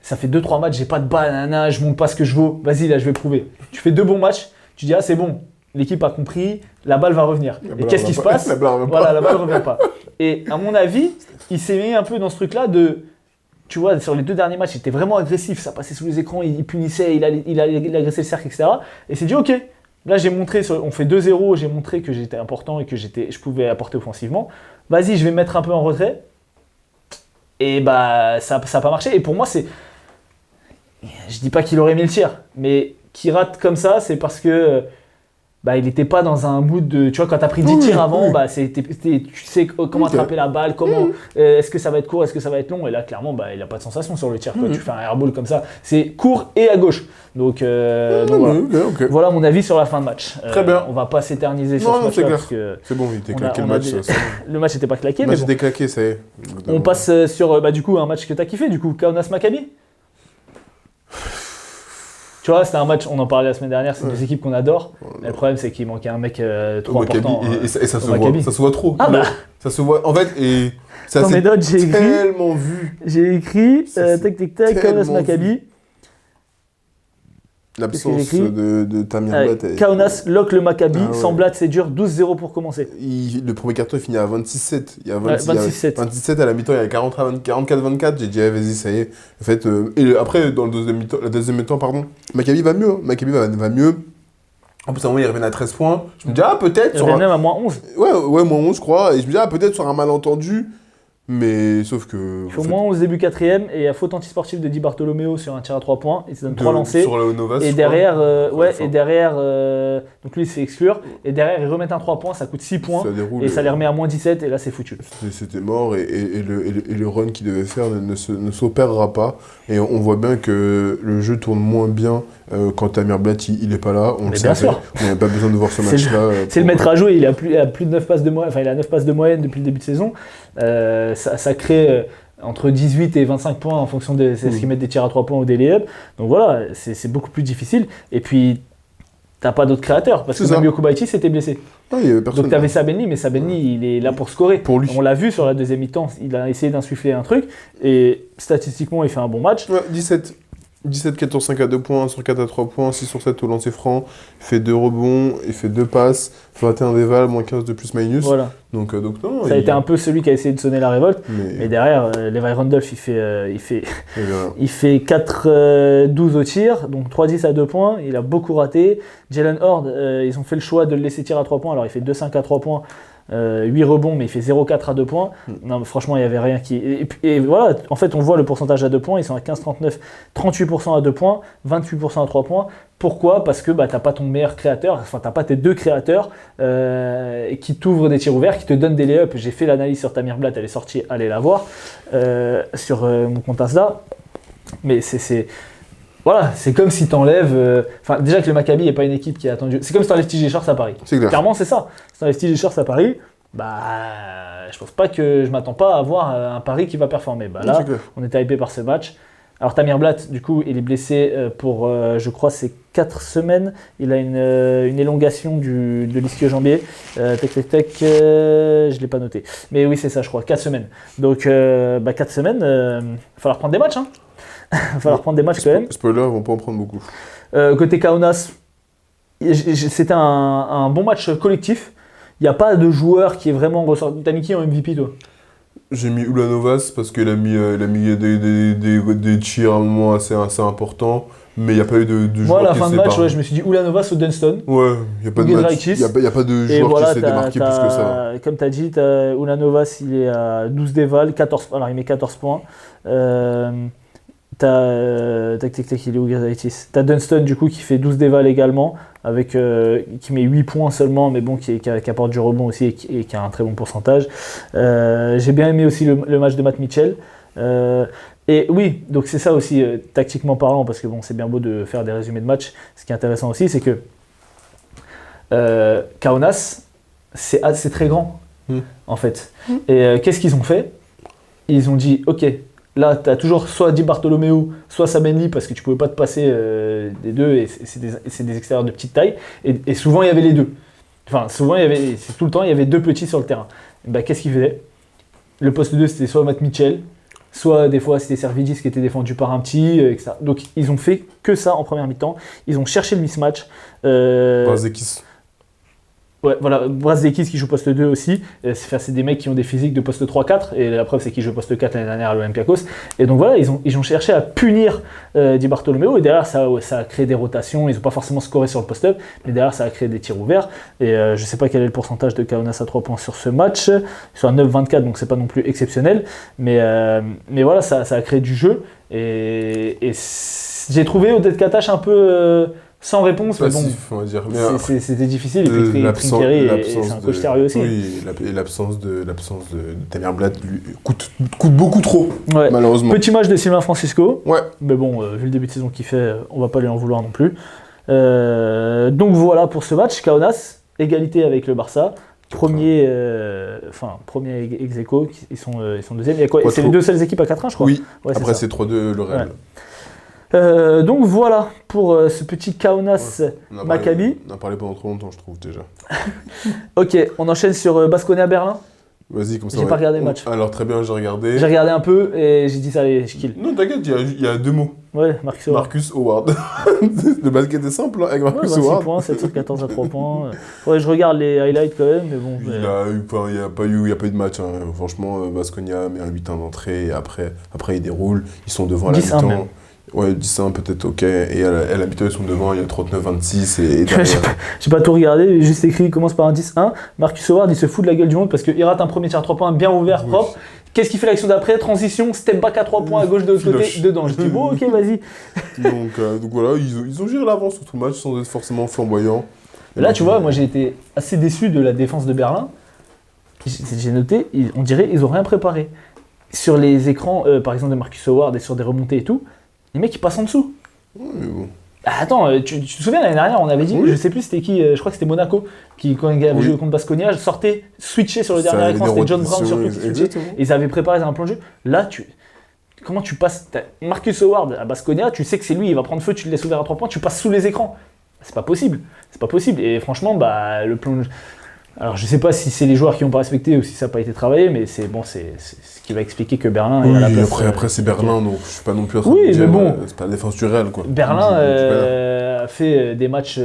ça fait 2-3 matchs, j'ai pas de balle, nana, je montre pas ce que je vaux, vas-y, là, je vais prouver. Tu fais 2 bons matchs, tu dis, ah, c'est bon, l'équipe a compris, la balle va revenir. Et qu'est-ce qui se passe? La balle revient pas. Et à mon avis, il s'est mis un peu dans ce truc-là de. Tu vois, sur les 2 derniers matchs, il était vraiment agressif, ça passait sous les écrans, il punissait, il agressait le cercle, etc. Et il s'est dit, ok. Là, j'ai montré, on fait 2-0, j'ai montré que j'étais important et que je pouvais apporter offensivement. Vas-y, je vais me mettre un peu en retrait. Et bah, ça n'a pas marché. Et pour moi, je dis pas qu'il aurait mis le tir, mais qu'il rate comme ça, c'est parce que il n'était pas dans un mood de... Tu vois, quand tu as pris 10 tirs avant, tu sais comment attraper la balle, est-ce que ça va être court, est-ce que ça va être long. Et là, clairement, il n'a pas de sensation sur le tir. Quand tu fais un airball comme ça, c'est court et à gauche. Donc, voilà. Voilà mon avis sur la fin de match. Très bien. On va pas s'éterniser sur ce match-là. Parce que c'est bon, il était claqué le match. Le match n'était pas claqué. Le match était claqué, ça y est. On passe sur du coup, un match que tu as kiffé, du coup, Kaunas Maccabi. Tu vois, c'était un match, on en parlait la semaine dernière, c'est 2 équipes qu'on adore. Mais le problème, c'est qu'il manquait un mec trop important. Et ça se voit. Ça se voit trop. Ça se voit. En fait, et ça dans mes notes, j'ai écrit. Tellement vu. J'ai écrit tac, Kaunas Maccabi. L'absence de Tamir Blatt. Kaunas lock le Maccabi, sans Blatt, c'est dur, 12-0 pour commencer. Le premier carton est fini à 26-7. Il y a 26-7. 27 à la mi-temps, il y a 44-24. J'ai dit, vas-y, ça y est. En fait, et après, dans la deuxième mi-temps, Maccabi va mieux. Maccabi va mieux. En plus, à un moment, il revient à 13 points. Je me dis, peut-être. Il revient même à moins 11. Ouais, moins 11, je crois. Et je me dis, peut-être sur un malentendu, Mais sauf que. Il fait au moins 11 début 4ème et il y a faute antisportive de Di Bartolomeo sur un tir à 3 points. Il se donne 3 lancers. Sur la Novas. Et derrière, donc lui il se fait exclure. Et derrière, ils remettent un 3 points, ça coûte 6 points. Ça déroule, et ça les remet à moins 17 et là c'est foutu. C'était mort et le run qu'il devait faire ne s'opérera pas. Et on voit bien que le jeu tourne moins bien quand Tamir Blatt il est pas là. On le sait. Bien sûr. On n'a pas besoin de voir ce match-là. C'est le maître à jouer, il a plus de 9 passes de moyenne, enfin il a 9 passes de moyenne depuis le début de saison. Ça crée entre 18 et 25 points en fonction de ce qu'ils mettent des tirs à 3 points ou des lay-ups. Donc voilà, c'est beaucoup plus difficile. Et puis, t'as pas d'autres créateurs parce que même Yoko Baiti s'était blessé. Ah, il y avait personne. Donc t'avais Sabenli, mais Sabenli, il est là pour scorer. Pour lui. On l'a vu sur la deuxième mi-temps, il a essayé d'insuffler un truc et statistiquement, il fait un bon match. Ouais, 17, 14, 5 à 2 points, sur 4 à 3 points, 6 sur 7 au lancer franc, il fait 2 rebonds, il fait 2 passes, 21 déval, moins 15 de plus-minus. Voilà. Donc non. Ça a été un peu celui qui a essayé de sonner la révolte. Mais derrière, Levi Randolph, il fait 4-12 au tir, donc 3-10 à 2 points. Il a beaucoup raté. Jalen Horde, ils ont fait le choix de le laisser tirer à 3 points. Alors il fait 2-5 à 3 points. 8 rebonds, mais il fait 0,4 à 2 points. Non, mais franchement, il n'y avait rien qui. Et voilà, en fait, on voit le pourcentage à 2 points. Ils sont à 15-39, 38% à 2 points, 28% à 3 points. Pourquoi ? Parce que t'as pas ton meilleur créateur, enfin, t'as pas tes deux créateurs qui t'ouvrent des tirs ouverts, qui te donnent des lay-ups. J'ai fait l'analyse sur Tamir Blatt, elle est sortie, allez la voir sur mon compte Insta. Mais voilà, c'est comme si t'enlèves. Déjà que le Maccabi n'est pas une équipe qui a attendu. C'est comme si t'enlèves TJ Shorts à Paris. C'est clair. Clairement, c'est ça. Si t'enlèves TJ Shorts à Paris, je pense pas que je m'attends pas à avoir un Paris qui va performer. Là, on était hypé par ce match. Alors Tamir Blatt, du coup, il est blessé pour, je crois, c'est 4 semaines. Il a une élongation de l'ischio-jambier. Je l'ai pas noté. Mais oui, c'est ça, je crois, 4 semaines. Donc, 4 semaines, il va falloir prendre des matchs. Il va falloir prendre des matchs quand même. Spoiler, ils vont pas en prendre beaucoup. Côté Kaunas, c'était un bon match collectif. Il n'y a pas de joueur qui est vraiment ressorti. T'as mis qui en MVP, toi ? J'ai mis Ulanovas parce qu'il a mis des tirs à un moment assez importants, mais il n'y a pas eu de joueur. Moi, à la fin de match, je me suis dit Ulanovas ou Dunston. Ouais, il n'y a pas de match. Il n'y a pas de joueur qui s'est démarqué plus que ça. Comme tu as dit, Ulanovas, il est à 12 déval, 14, alors il met 14 points. T'as Dunston du coup qui fait 12 déval également, qui met 8 points seulement, mais bon, qui apporte du rebond aussi et qui a un très bon pourcentage. J'ai bien aimé aussi le match de Matt Mitchell. Et oui, donc c'est ça aussi, tactiquement parlant, parce que bon, c'est bien beau de faire des résumés de match. Ce qui est intéressant aussi, c'est que Kaunas, c'est très grand, en fait. Et qu'est-ce qu'ils ont fait ? Ils ont dit, ok, là, tu as toujours soit Di Bartolomeo, soit Sabenli, parce que tu ne pouvais pas te passer des deux, et c'est des extérieurs de petite taille. Et souvent, il y avait les deux. Enfin, souvent, tout le temps, il y avait deux petits sur le terrain. Et qu'est-ce qu'ils faisaient ? Le poste 2, c'était soit Matt Mitchell, soit des fois, c'était Servidis qui était défendu par un petit, etc. Donc, ils ont fait que ça en première mi-temps. Ils ont cherché le mismatch. Brazekis. Ouais, voilà, Brazekis qui joue poste 2 aussi. C'est des mecs qui ont des physiques de poste 3-4. Et la preuve, c'est qu'ils jouent poste 4 l'année dernière à l'Olympiakos. Et donc voilà, ils ont cherché à punir Di Bartolomeo. Et derrière, ça a créé des rotations. Ils n'ont pas forcément scoré sur le post-up. Mais derrière, ça a créé des tirs ouverts. Et je ne sais pas quel est le pourcentage de Kaunas à 3 points sur ce match. Ils sont à 9-24, donc c'est pas non plus exceptionnel. Mais voilà, ça a créé du jeu. Et j'ai trouvé Odette Katash un peu... sans réponse, passif, mais bon, on va dire. C'était difficile. Et puis Trinqueri, c'est un coach sérieux aussi. Oui, et l'absence de Tamir Blatt lui coûte beaucoup trop, malheureusement. Petit match de Sylvain Francisco. Ouais. Mais bon, vu le début de saison qu'il fait, on va pas lui en vouloir non plus. Donc voilà pour ce match. Kaunas, égalité avec le Barça. Premier ex-aequo, ils sont deuxième. C'est les deux seules équipes à 4-1, je crois. Oui, ouais, après c'est 3-2 le Real. Ouais. Donc voilà pour ce petit Kaunas Maccabi. On a parlé pendant trop longtemps, je trouve déjà. Ok, on enchaîne sur Baskonia-Berlin. Vas-y, comme ça. J'ai pas regardé le match. Alors très bien, j'ai regardé. J'ai regardé un peu et j'ai dit ça, allez, je kill. Non, t'inquiète, il y a deux mots. Ouais, Marcus Howard. Le basket est simple, hein, avec Marcus Howard. 26 points, 7 sur 14 à 3 points. Ouais, je regarde les highlights quand même, mais bon. Il n'y a pas eu de match. Hein. Franchement, Baskonia met un 8-1 d'entrée et après ils déroulent. Ils sont devant à la mi-temps. Ouais, 10-1 peut-être, ok. Et elle habite son devant, il y a 39-26 et Tu vois, j'ai pas tout regardé, j'ai juste écrit, il commence par un 10-1. Marcus Howard, il se fout de la gueule du monde parce qu'il rate un premier tir à 3 points bien ouvert, Oui. propre. Qu'est-ce qu'il fait l'action d'après? Transition, step back à 3 points à gauche de l'autre côté, Flush. dedans. Je dis bon, ok, vas-y. donc voilà, ils ont géré l'avance sur tout le match sans être forcément flamboyants. Là, tu vois, moi j'ai été assez déçu de la défense de Berlin. J'ai noté, on dirait ils ont rien préparé. Sur les écrans, par exemple de Marcus Howard et sur des remontées et tout, les mecs ils passent en dessous. Ouais, mais bon. Ah, attends, tu te souviens l'année dernière, on avait dit, Oui. je sais plus c'était qui, je crois que c'était Monaco, qui quand il avait joué contre Baskonia, sortait, switchait sur le Ça dernier avait écran, des c'était John Brown rotations, surtout qui switchait. exactement. Et ils avaient préparé un plan de jeu. Là, comment tu passes Marcus Howard à Baskonia, tu sais que c'est lui, il va prendre feu, tu le laisses ouvert à 3 points, tu passes sous les écrans. C'est pas possible. C'est pas possible. Et franchement, bah, le plan de jeu. Alors, je sais pas si c'est les joueurs qui n'ont pas respecté ou si ça n'a pas été travaillé, mais c'est bon, c'est ce qui va expliquer que Berlin est à la Oui, place. après c'est Berlin, donc je suis pas non plus en train Oui, de dire, mais bon. c'est pas la défense du Real, quoi. Berlin Je a fait des matchs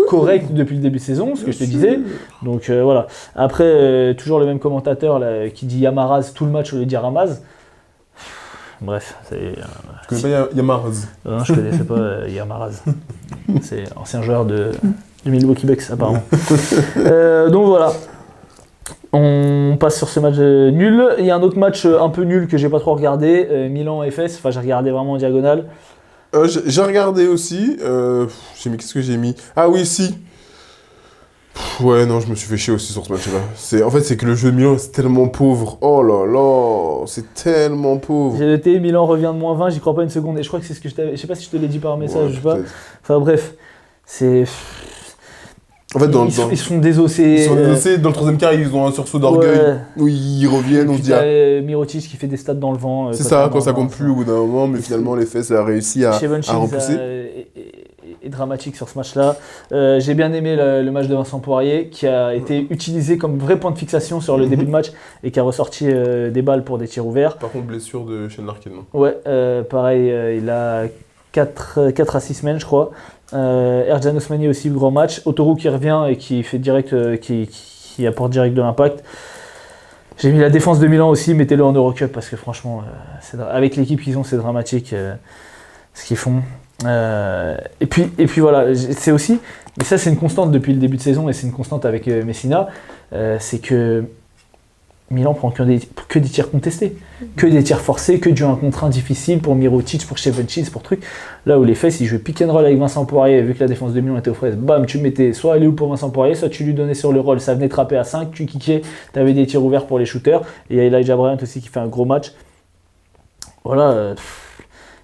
corrects depuis le début de saison, ce que je te disais. Donc voilà. Après, toujours le même commentateur là, qui dit Yamaraz tout le match au lieu de dire Ramaz. Bref, c'est. Je connais pas Yamaraz. Non, je connaissais pas Yamaraz. C'est ancien joueur de Milwaukee Bucks, apparemment. Donc voilà. On passe sur ce match nul. Il y a un autre match un peu nul que j'ai pas trop regardé, Milan-FS. Enfin, j'ai regardé vraiment en diagonale. J'ai regardé aussi. J'ai mis, qu'est-ce que j'ai mis? Ah oui, si. Ouais, non, je me suis fait chier aussi sur ce match-là. En fait, c'est que le jeu de Milan, c'est tellement pauvre. Oh là là, c'est tellement pauvre. J'ai noté Milan revient de -20, j'y crois pas une seconde. Et je crois que c'est ce que je t'avais. Je sais pas si je te l'ai dit par message, Ouais, je sais pas. peut-être. Enfin bref, c'est. En fait, Ils sont désossés. ils sont dénoncés, dans le troisième quart, ils ont un sursaut d'orgueil. Ouais. Où ils reviennent, on se dit. Ah, Mirotic qui fait des stats dans le vent. c'est ça, quand ça compte plus au bout d'un moment, mais finalement, les faits, ça a réussi à repousser. Est dramatique sur ce match-là. J'ai bien aimé le match de Vincent Poirier qui a été utilisé comme vrai point de fixation sur le début de match et qui a ressorti des balles pour des tirs ouverts. Par contre, blessure de Shane Larkin. Ouais, pareil, il a 4 à 6 semaines, je crois. Ercan Osmani aussi, grand match. Autoroux qui revient et qui fait direct, qui apporte direct de l'impact. J'ai mis la défense de Milan aussi, mettez-le en Eurocup parce que franchement, avec l'équipe qu'ils ont, c'est dramatique ce qu'ils font. Et puis voilà, c'est aussi, mais ça c'est une constante depuis le début de saison et c'est une constante avec Messina, c'est que Milan prend que des tirs contestés, que des tirs forcés, que du 1 contre 1 difficile pour Mirotic, pour Ševenčić, pour truc. Là où les fesses, ils jouaient pick and roll avec Vincent Poirier, vu que la défense de Milan était aux fraises, bam, tu mettais soit alley pour Vincent Poirier, soit tu lui donnais sur le roll, ça venait trapper à 5, tu kickais, t'avais des tirs ouverts pour les shooters. Et il y a Elijah Bryant aussi qui fait un gros match. Voilà,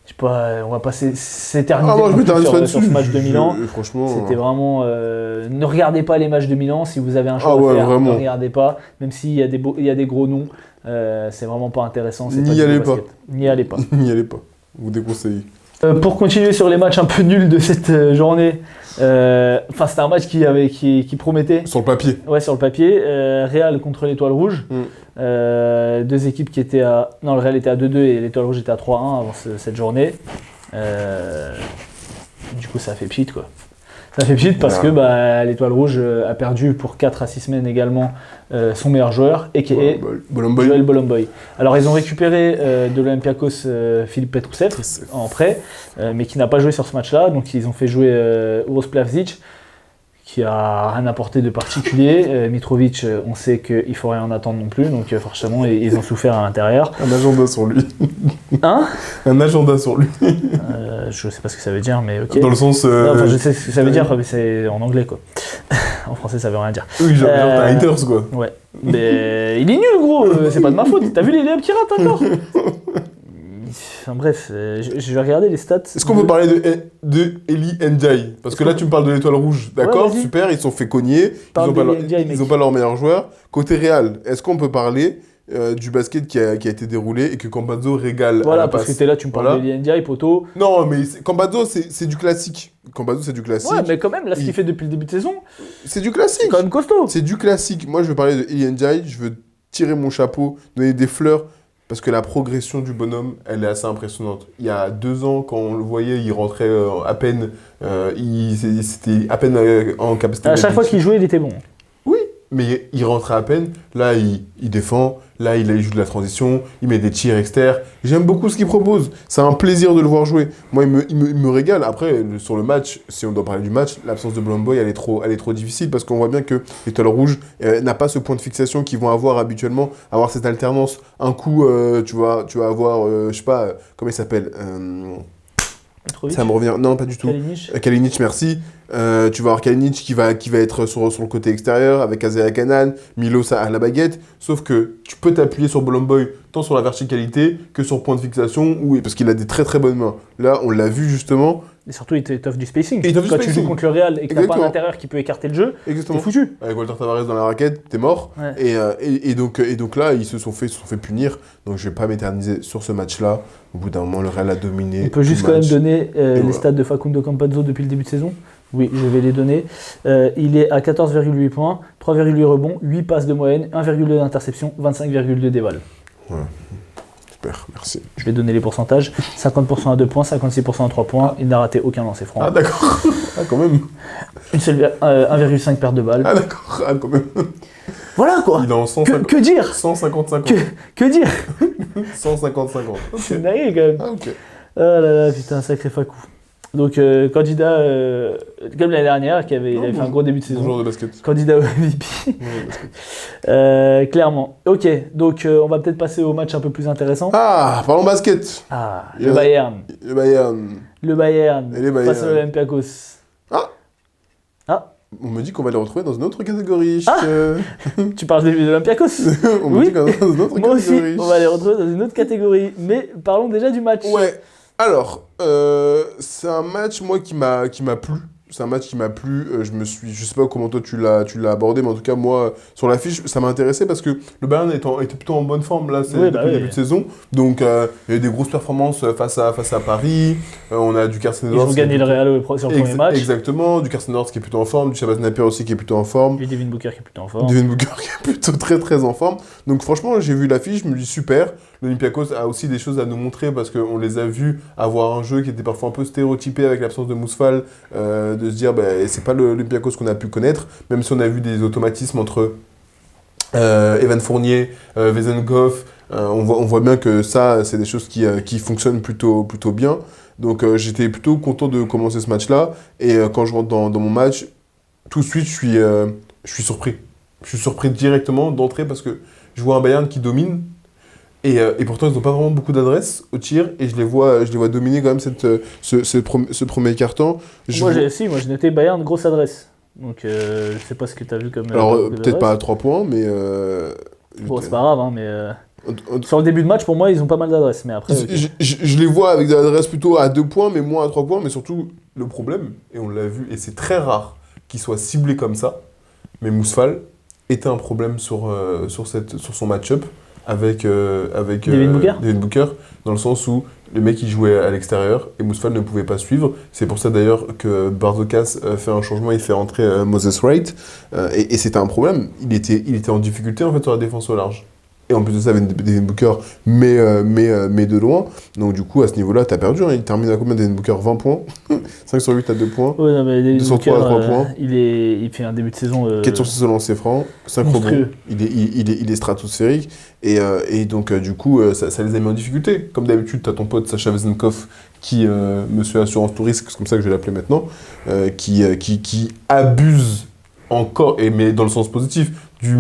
je sais pas, on va pas s'éterniser sur ce match de Milan. Franchement, c'était vraiment. Ne regardez pas les matchs de Milan si vous avez un choix à faire. Vraiment. Ne regardez pas, même s'il y a des gros noms. C'est vraiment pas intéressant. N'y allez pas. N'y allez pas. N'y allez pas. Vous déconseillez. Pour continuer sur les matchs un peu nuls de cette journée, c'était un match qui promettait. Sur le papier. Ouais, sur le papier. Real contre l'Étoile Rouge. Deux équipes qui étaient à. Non, le Real était à 2-2 et l'Étoile Rouge était à 3-1 avant cette journée. Du coup, ça a fait pchit, quoi. Ça fait pchit parce que l'Étoile Rouge a perdu pour 4 à 6 semaines également son meilleur joueur, a.k.a. Joël Bolomboy. Alors, ils ont récupéré de l'Olympiakos Filip Petrusev en prêt, mais qui n'a pas joué sur ce match-là. Donc, ils ont fait jouer Uros Plavsic, qui a rien apporté de particulier. Mitrovic, on sait qu'il ne faut rien en attendre non plus, donc forcément, ils ont souffert à l'intérieur. Un agenda sur lui. Hein? Un agenda sur lui. Je sais pas ce que ça veut dire, mais ok. Dans le sens... Non, je sais ce que ça veut dire, mais c'est en anglais, quoi. En français, ça veut rien dire. Oui, genre t'as haters, quoi. Ouais. Mais il est nul, gros, c'est pas de ma faute. T'as vu les léaps qui ratent encore? Enfin, bref, je vais regarder les stats. Est-ce qu'on peut parler de Eli Ndiaye? Parce que là, tu me parles de l'Étoile Rouge. D'accord, ouais, super, ils se sont fait cogner. Ils n'ont pas leur meilleur joueur. Côté Real, est-ce qu'on peut parler du basket qui a été déroulé et que Campazzo régale à la Voilà, passe? parce que t'es là, tu me parles d'Eli Ndiaye, poteau. Non, mais Campazzo, c'est du classique. Campazzo, c'est du classique. Ouais, mais quand même, là, ce qu'il fait depuis le début de saison, c'est du classique. c'est quand même costaud. C'est du classique. Moi, je veux parler de Eli Ndiaye. Je veux tirer mon chapeau, donner des fleurs. Parce que la progression du bonhomme, elle est assez impressionnante. Il y a 2 ans, quand on le voyait, il rentrait à peine, c'était à peine en capacité. À chaque fois qu'il jouait, il était bon. Oui, mais il rentrait à peine. Là, il défend. Là, il joue de la transition. Il met des tirs externes. J'aime beaucoup ce qu'il propose. C'est un plaisir de le voir jouer. Moi, il me régale. Après, sur le match, si on doit parler du match, l'absence de Blomboy, elle est trop difficile parce qu'on voit bien que l'Étoile Rouge n'a pas ce point de fixation qu'ils vont avoir habituellement, avoir cette alternance. Un coup, tu vas avoir, je sais pas, comment il s'appelle Mitrovic, ça me revient. Non, pas du tout. Kalinic, merci. Tu vas avoir Kalinic qui va être sur le côté extérieur avec Azea Kanan, Milos à la baguette. Sauf que tu peux t'appuyer sur Bolomboy tant sur la verticalité que sur point de fixation, parce qu'il a des très très bonnes mains. Là, on l'a vu justement. Et surtout, il t'offre du spacing. Quand tu joues contre le Real et que t'as pas un intérieur qui peut écarter le jeu, t'es foutu. Avec Walter Tavares dans la raquette, t'es mort. Ouais. Et donc là, ils se sont fait punir. Donc je vais pas m'éterniser sur ce match-là. Au bout d'un moment, le Real a dominé. On peut juste quand même donner les stats de Facundo Campazzo depuis le début de saison. Oui, je vais les donner. Il est à 14,8 points, 3,8 rebonds, 8 passes de moyenne, 1,2 d'interception, 25,2 déval. Ouais. Super, merci. Je vais donner les pourcentages. 50% à 2 points, 56% à 3 points. Il n'a raté aucun lancer franc. Ah d'accord. Ah quand même. 1,5 perte de balles. Ah d'accord. Ah quand même. Voilà quoi. Il est en 150. Que dire 150-50. Que dire 150-50. C'est dingue quand même. Ah ok. Ah là là, putain, sacré Facou. Donc, candidat, comme l'année dernière, il avait fait un gros début de saison. Bonjour de basket. Candidat au MVP. Clairement. Ok, donc on va peut-être passer au match un peu plus intéressant. Ah, parlons basket. Ah, le Bayern. Le Bayern. Le Bayern. Et les Bayern. Face à l'Olympiakos. Ah. On me dit qu'on va les retrouver dans une autre catégorie. Tu parles de l'Olympiakos. On me dit qu'on est dans une autre catégorie. Moi aussi, on va les retrouver dans une autre catégorie. Mais parlons déjà du match. Ouais. Alors, c'est un match, moi, qui m'a plu. C'est un match qui m'a plu. Je sais pas comment toi tu l'as abordé, mais en tout cas, moi, sur l'affiche, ça m'a intéressé parce que le Bayern était plutôt en bonne forme, là, depuis le début de saison. Donc, il y a eu des grosses performances face à Paris. On a du Carson Edwards. Ils ont gagné le Real sur le premier match. Exactement. Du Carson Edwards qui est plutôt en forme. Du Shabazz Napier aussi qui est plutôt en forme. Du Devin Booker qui est plutôt en forme. Devin Booker qui est plutôt très très en forme. Donc, franchement, j'ai vu l'affiche, je me dis super. L'Olympiakos a aussi des choses à nous montrer parce qu'on les a vus avoir un jeu qui était parfois un peu stéréotypé avec l'absence de Mousfal, de se dire c'est pas l'Olympiakos qu'on a pu connaître, même si on a vu des automatismes entre Evan Fournier, Vezengov, on voit bien que ça c'est des choses qui fonctionnent plutôt bien. Donc j'étais plutôt content de commencer ce match-là et quand je rentre dans mon match, tout de suite je suis surpris. Je suis surpris directement d'entrer parce que je vois un Bayern qui domine. Et pourtant, ils n'ont pas vraiment beaucoup d'adresse au tir et je les vois dominer quand même ce premier quart-temps. Moi, j'ai noté Bayern, grosse adresse. Donc, je sais pas ce que tu as vu comme. Alors, peut-être pas à 3 points, mais. Bon, c'est pas grave, hein, mais. Sur le début de match, pour moi, ils ont pas mal d'adresse. Mais après. Je les vois avec des adresses plutôt à 2 points, mais moins à 3 points. Mais surtout, le problème, et on l'a vu, et c'est très rare qu'ils soient ciblés comme ça, mais Mousfal était un problème sur son match-up. Avec Devin Booker, dans le sens où le mec il jouait à l'extérieur et Mousfal ne pouvait pas suivre. C'est pour ça d'ailleurs que Barzokas fait un changement, il fait rentrer Moses Wright et c'était un problème. Il était en difficulté en fait sur la défense au large. Et en plus de ça, Devin Booker mais de loin. Donc du coup, à ce niveau-là, t'as perdu. Hein. Il termine à combien Devin Booker 20 points 5 sur 8 à 2 points. Ouais, non, mais 203 Booker, à 3 points. Il fait un début de saison... 4 sur 6 au lancer franc, 5 rebonds. Il est stratosphérique. Et donc, du coup, ça les a mis en difficulté. Comme d'habitude, t'as ton pote Sacha Vezenkov, qui, monsieur Assurance Tout Risque, c'est comme ça que je vais l'appeler maintenant, qui abuse encore, mais dans le sens positif, du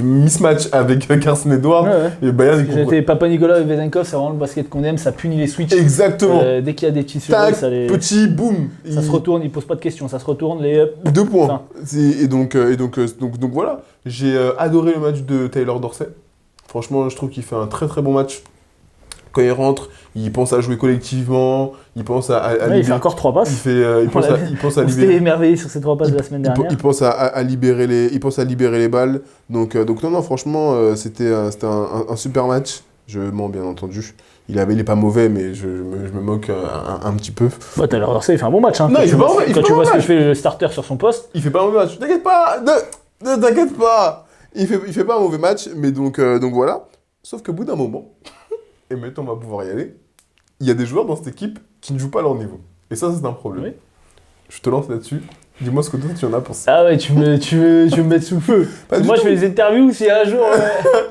mismatch avec Carson Edwards. Ouais. Et Bayern, Papa Nicolas et Vezenkov, c'est vraiment le basket qu'on aime, ça punit les switches. Exactement. Dès qu'il y a des petits sujets, ça les... petit boum. Ça se retourne, il pose pas de questions, ça se retourne, les... 2 points. Et donc voilà, j'ai adoré le match de Taylor Dorsey. Franchement, je trouve qu'il fait un très très bon match. Quand il rentre, il pense à jouer collectivement, il pense à il fait encore 3 passes. Il pense à libérer. On s'était émerveillé sur ces 3 passes de la semaine dernière. Il pense à libérer les balles. Donc non, franchement, c'était un super match. Je mens bien entendu. Il est pas mauvais, mais je me moque un petit peu. Bah, Taylor Dorsey, il fait un bon match. Hein. Non, il fait pas un mauvais. Quand tu vois ce que fait le starter sur son poste. Il fait pas un mauvais match. T'inquiète pas. Ne t'inquiète pas. Il fait pas un mauvais match, mais donc voilà. Sauf qu'au bout d'un moment, et maintenant on va pouvoir y aller, il y a des joueurs dans cette équipe qui ne jouent pas à leur niveau. Et ça c'est un problème. Oui. Je te lance là-dessus. Dis-moi ce que toi tu en as pensé. Ah ouais, tu veux me mettre sous le feu. Pas du Moi, tout. je fais des interviews si un jour.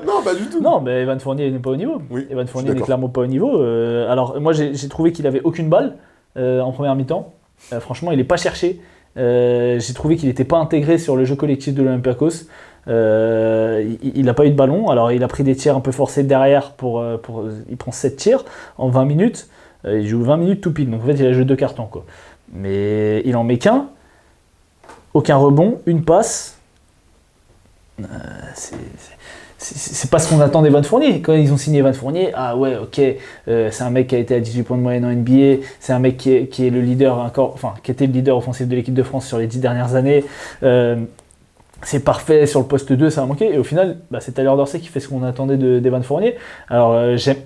Non, pas du tout. Non, mais Evan Fournier n'est pas au niveau. Oui, Evan je suis Fournier n'est d'accord. clairement pas au niveau. Alors, moi, j'ai trouvé qu'il avait aucune balle en première mi-temps. Franchement, il n'est pas cherché. J'ai trouvé qu'il n'était pas intégré sur le jeu collectif de l'Olympiakos. Il n'a pas eu de ballon. Alors, il a pris des tirs un peu forcés derrière. Il prend 7 tirs en 20 minutes. Il joue 20 minutes tout pile. Donc, en fait, il a joué 2 cartons, quoi. Mais il en met qu'un. Aucun rebond, une passe. C'est pas ce qu'on attend d'Evan Fournier. Quand ils ont signé Evan Fournier, ah ouais, ok, c'est un mec qui a été à 18 points de moyenne en NBA, c'est un mec qui est le leader encore, enfin, qui était le leader offensif de l'équipe de France sur les 10 dernières années. C'est parfait sur le poste 2, ça a manqué. Et au final, c'est Tyler Dorsey qui fait ce qu'on attendait d'Evan Fournier. Alors, j'aime,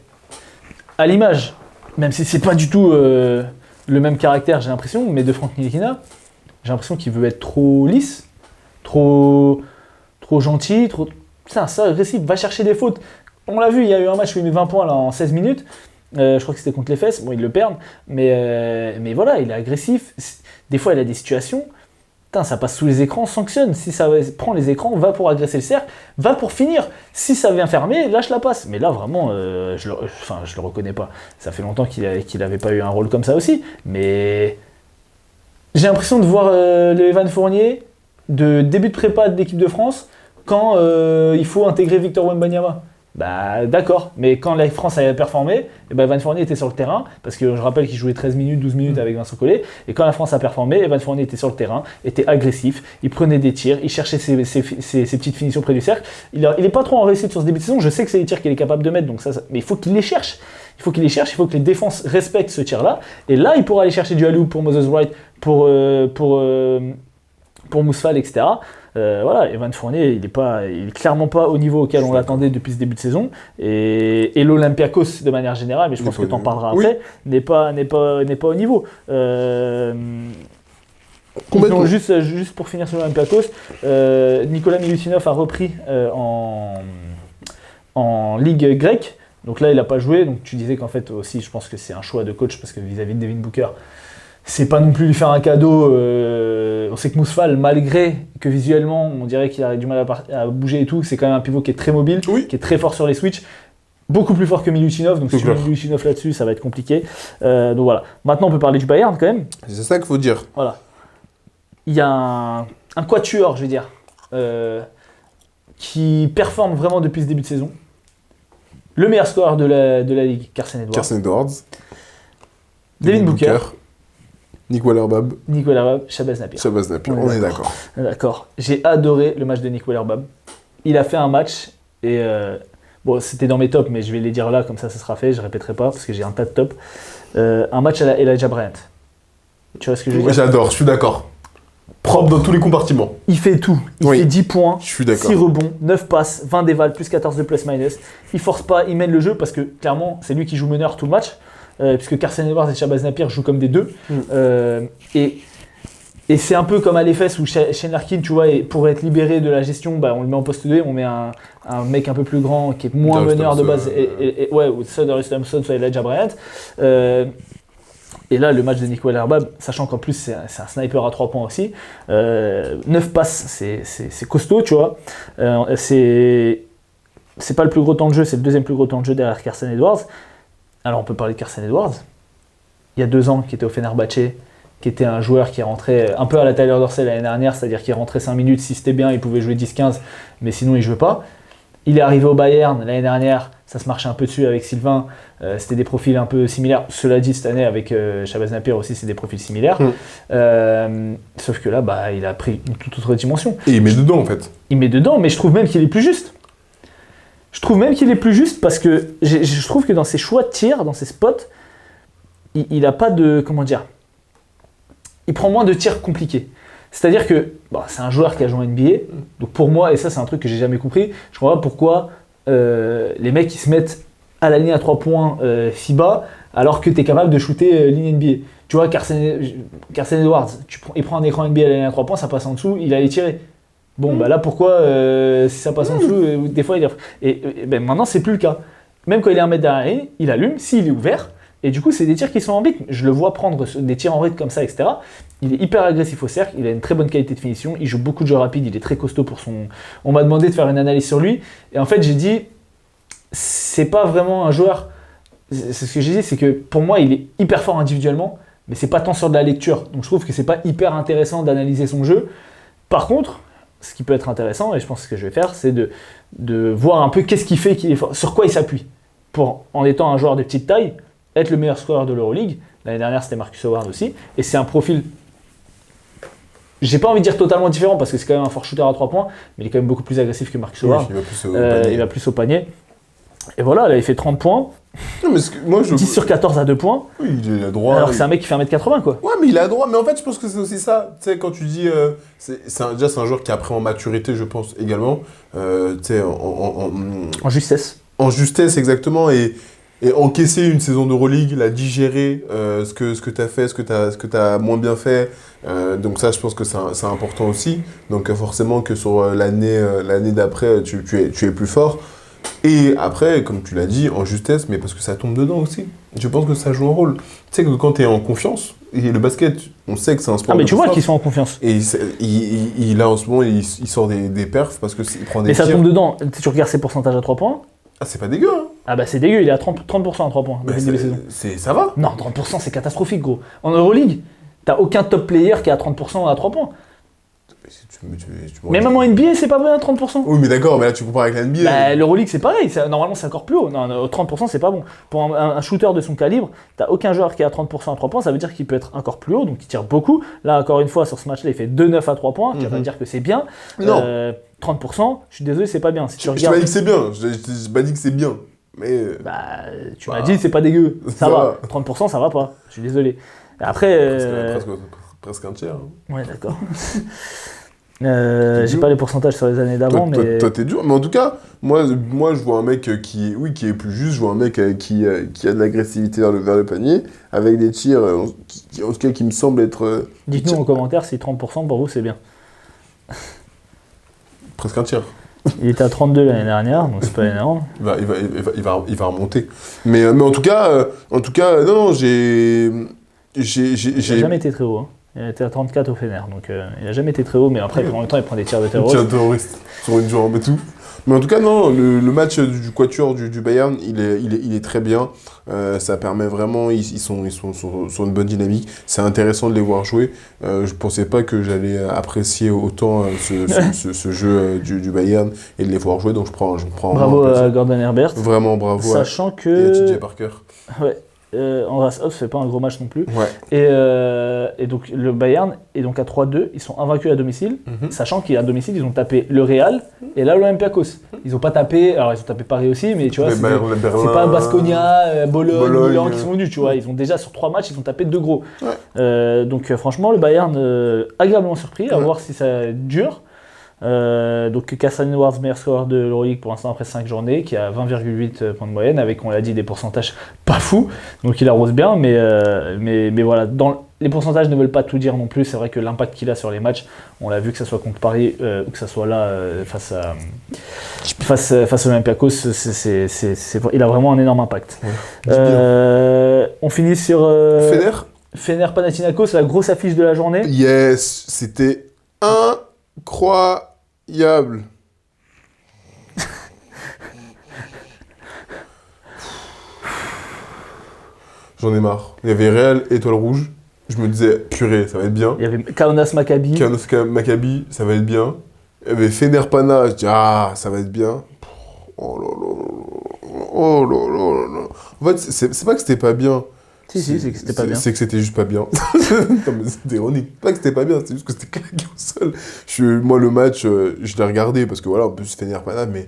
à l'image, même si c'est pas du tout le même caractère, j'ai l'impression, mais de Frank Ntilikina, j'ai l'impression qu'il veut être trop lisse, trop gentil, trop... Putain, ça, agressif, va chercher des fautes. On l'a vu, il y a eu un match où il met 20 points là, en 16 minutes. Je crois que c'était contre les Fesses. Bon, ils le perdent. Mais voilà, il est agressif. Des fois, il a des situations. Putain, ça passe sous les écrans, sanctionne. Si ça prend les écrans, va pour agresser le cercle, va pour finir. Si ça vient fermer, lâche la passe. Mais là, vraiment, je le reconnais pas. Ça fait longtemps qu'il n'avait pas eu un rôle comme ça aussi. Mais j'ai l'impression de voir le Evan Fournier de début de prépa de l'équipe de France quand il faut intégrer Victor Wembanyama. Bah d'accord, mais quand la France avait performé, Evan Fournier était sur le terrain, parce que je rappelle qu'il jouait 13 minutes, 12 minutes avec Vincent Collet, et quand la France a performé, Evan Fournier était sur le terrain, était agressif, il prenait des tirs, il cherchait ses petites finitions près du cercle. Il est pas trop en réussite sur ce début de saison, je sais que c'est les tirs qu'il est capable de mettre, donc mais il faut qu'il les cherche. Il faut que les défenses respectent ce tir-là, et là il pourra aller chercher du alley-oop pour Moses Wright, pour Mousfal, etc. Voilà, Evan Fournier, il est clairement pas au niveau auquel on l'attendait depuis ce début de saison. Et l'Olympiakos, de manière générale, mais je pense que tu en parleras après, n'est pas au niveau. Sinon, juste pour finir sur l'Olympiakos, Nicolas Milutinov a repris en Ligue grecque. Donc là, il n'a pas joué. Donc tu disais qu'en fait aussi, je pense que c'est un choix de coach parce que vis-à-vis de Devin Booker, c'est pas non plus lui faire un cadeau. On sait que Mousfal, malgré que visuellement, on dirait qu'il a du mal à bouger et tout, c'est quand même un pivot qui est très mobile, qui est très fort sur les switches, beaucoup plus fort que Milutinov. Donc si tu mets Milutinov là-dessus, ça va être compliqué. Donc voilà. Maintenant, on peut parler du Bayern quand même. C'est ça qu'il faut dire. Voilà. Il y a un quatuor, je veux dire, qui performe vraiment depuis ce début de saison. Le meilleur scoreur de la Ligue, Carson Edwards. Devin Booker. Nick Weiler-Babb, Shabazz Napier. On est d'accord. D'accord. J'ai adoré le match de Nick Weiler-Babb. Il a fait un match et bon, c'était dans mes tops, mais je vais les dire là, comme ça sera fait. Je répéterai pas parce que j'ai un tas de tops. Un match à la Elijah Bryant. Tu vois ce que je veux dire ? J'adore, je suis d'accord. Propre dans tous les compartiments. Il fait tout. Il fait 10 points, je suis d'accord. 6 rebonds, 9 passes, 20 dévals, plus 14 de plus-minus. Il force pas, il mène le jeu parce que clairement, c'est lui qui joue meneur tout le match. Puisque Carson Edwards et Shabazz Napier jouent comme des deux. Et c'est un peu comme à l'EFS où Shane Larkin, tu vois, pour être libéré de la gestion, on le met en poste 2, on met un mec un peu plus grand qui est moins meneur de base, ou soit Darius Thompson, soit Elijah Bryant. Et là, le match de Nick Weiler-Babb, sachant qu'en plus c'est un sniper à 3 points aussi, 9 passes, c'est costaud, tu vois. C'est pas le plus gros temps de jeu, c'est le deuxième plus gros temps de jeu derrière Carson Edwards. Alors on peut parler de Carson Edwards, il y a 2 ans qui était au Fenerbahçe, qui était un joueur qui est rentré un peu à la Tyler Dorsey l'année dernière, c'est-à-dire qu'il rentrait 5 minutes, si c'était bien il pouvait jouer 10-15, mais sinon il ne jouait pas. Il est arrivé au Bayern l'année dernière, ça se marchait un peu dessus avec Sylvain, c'était des profils un peu similaires. Cela dit, cette année avec Shabazz Napier aussi c'est des profils similaires, sauf que là il a pris une toute autre dimension. Et il met dedans en fait. Il met dedans, mais je trouve même qu'il est plus juste. Parce que je trouve que dans ses choix de tir, dans ses spots, il n'a pas de... Comment dire ? Il prend moins de tirs compliqués. C'est-à-dire que c'est un joueur qui a joué en NBA. Donc pour moi, et ça c'est un truc que j'ai jamais compris, je comprends pas pourquoi les mecs ils se mettent à la ligne à 3 points FIBA alors que tu es capable de shooter ligne NBA. Tu vois, Carson Edwards, il prend un écran NBA à la ligne à 3 points, ça passe en dessous, il allait tirer. Bon, là, pourquoi, si ça passe en dessous, des fois, maintenant, c'est plus le cas. Même quand il est 1 mètre derrière la ligne, il allume, s'il est ouvert, Et du coup, c'est des tirs qui sont en rythme. Je le vois prendre des tirs en rythme comme ça, etc. Il est hyper agressif au cercle, il a une très bonne qualité de finition, il joue beaucoup de jeux rapides, il est très costaud pour son... On m'a demandé de faire une analyse sur lui, et en fait, j'ai dit, c'est pas vraiment un joueur... C'est ce que j'ai dit, c'est que pour moi, il est hyper fort individuellement, mais c'est pas tant sur de la lecture. Donc je trouve que c'est pas hyper intéressant d'analyser son jeu. Par contre, ce qui peut être intéressant, et je pense que ce que je vais faire, c'est de voir un peu qu'est-ce qui fait qu'il est fort, sur quoi il s'appuie, pour, en étant un joueur de petite taille, être le meilleur scoreur de l'Euroleague. L'année dernière, c'était Marcus Howard aussi, et c'est un profil, j'ai pas envie de dire totalement différent, parce que c'est quand même un fort shooter à 3 points, mais il est quand même beaucoup plus agressif que Marcus Howard. Il va plus au panier. Il va plus au panier. Et voilà, là, il fait 30 points, Non, mais moi, 10 sur 14 à 2 points, Oui, il a droit. alors que c'est un mec qui fait 1m80, quoi. Ouais, mais il a droit. Mais en fait, je pense que c'est aussi ça. Tu sais, quand tu dis. Déjà, c'est un joueur qui a pris en maturité, je pense, également. Tu sais, En justesse. en justesse, exactement. Et encaisser une saison d'Euroleague, la digérer, ce que tu as fait, ce que t'as moins bien fait. Donc, ça, je pense que c'est important aussi. Donc, forcément, que sur l'année d'après, tu es plus fort. Et après, comme tu l'as dit, en justesse, mais parce que ça tombe dedans aussi. Je pense que ça joue un rôle. Tu sais que quand tu es en confiance, et le basket, on sait que c'est un sport. Ah, mais de tu vois frappe. qu'ils sont en confiance. Et là, en ce moment, il sort des perfs parce qu'il prend des Mais ça tirs. tombe dedans. Tu regardes ses pourcentages à 3 points. Ah, c'est pas dégueu, hein. Ah bah c'est dégueu, il est à 30% à 3 points Bah, depuis le début de saison. ça va. Non, 30% c'est catastrophique, gros. En Euroleague, t'as aucun top player qui est à 30% à 3 points. Mais même en NBA, c'est pas bon à 30%. Oui, mais d'accord, mais là, tu compares avec la NBA. Bah, l'Euroleague, c'est pareil. Normalement, c'est encore plus haut. Non, 30%, c'est pas bon. Pour un shooter de son calibre, t'as aucun joueur qui est à 30% à 3 points. Ça veut dire qu'il peut être encore plus haut, donc il tire beaucoup. Là, encore une fois, sur ce match-là, il fait 2-9 à 3 points. Tu vas me dire que c'est bien. Non. 30%, je suis désolé, c'est pas bien. Si tu Je regardes... t'ai pas dit que c'est bien. Je pas dit que c'est bien. Mais. Bah, tu m'as dit, c'est pas dégueu. Ça Ça va. va. 30%, ça va pas. Je suis désolé. Après. Presque un tiers. Hein. Ouais, d'accord. J'ai pas les pourcentages sur les années d'avant, mais. Toi, t'es dur. Mais en tout cas, moi je vois un mec qui est plus juste. Je vois un mec qui a de l'agressivité vers le panier, avec des tirs, en tout cas, qui me semblent être. Dites-nous en commentaire si 30% pour vous c'est bien. Presque un tiers. Il était à 32 l'année dernière, donc c'est pas énorme. Il va remonter. Mais en tout cas, non, j'ai. Il a jamais été très haut. Hein. Il a été à 34 au Fener, donc il a jamais été très haut, mais après, en même temps, il prend des tirs de terroriste. Sur une jambe et tout. Mais en tout cas, non, le match du Quatuor du Bayern, il est très bien. Ça permet vraiment, ils sont sur une bonne dynamique. C'est intéressant de les voir jouer. Je pensais pas que j'allais apprécier autant ce jeu du Bayern et de les voir jouer, donc je prends Bravo à Gordon Herbert. Vraiment bravo. Sachant que. Et à TJ Parker. Ouais. Andreas Hoff fait pas un gros match non plus. Ouais. Et donc le Bayern est donc à 3-2, ils sont invaincus à domicile, sachant qu'à domicile ils ont tapé le Real et là l'Olympiakos. Ils ont pas tapé, alors ils ont tapé Paris aussi, mais tu vois, c'est pas Baskonia, Bologne, Milan qui sont venus, tu vois. Ils ont déjà sur 3 matchs, ils ont tapé 2 gros. Ouais. Donc franchement le Bayern agréablement surpris, à voir si ça dure. Donc Cassane Edwards, meilleur scoreur de l'Euroleague pour l'instant après 5 journées, qui a 20,8 points de moyenne, avec, on l'a dit, des pourcentages pas fous, donc il arrose bien, mais voilà, les pourcentages ne veulent pas tout dire non plus. C'est vrai que l'impact qu'il a sur les matchs, on l'a vu, que ce soit contre Paris ou que ce soit là face à l'Olympiakos, il a vraiment un énorme impact. Ouais. On finit sur Fener Panathinaikos, la grosse affiche de la journée. Yes, c'était incroyable. J'en ai marre. Il y avait Real Étoile Rouge. Je me disais, purée, ça va être bien. Il y avait Kaunas Maccabi. Maccabi, ça va être bien. Il y avait Fener Pana. Je dis, ça va être bien. Oh là là. Oh là là là. En fait, c'est pas que c'était pas bien. Si, c'est que c'était pas bien. C'est que c'était juste pas bien. C'était ironique. Pas que c'était pas bien, c'est juste que c'était claqué au sol. Moi, le match, je l'ai regardé parce que voilà, en plus, Fener Pana, mais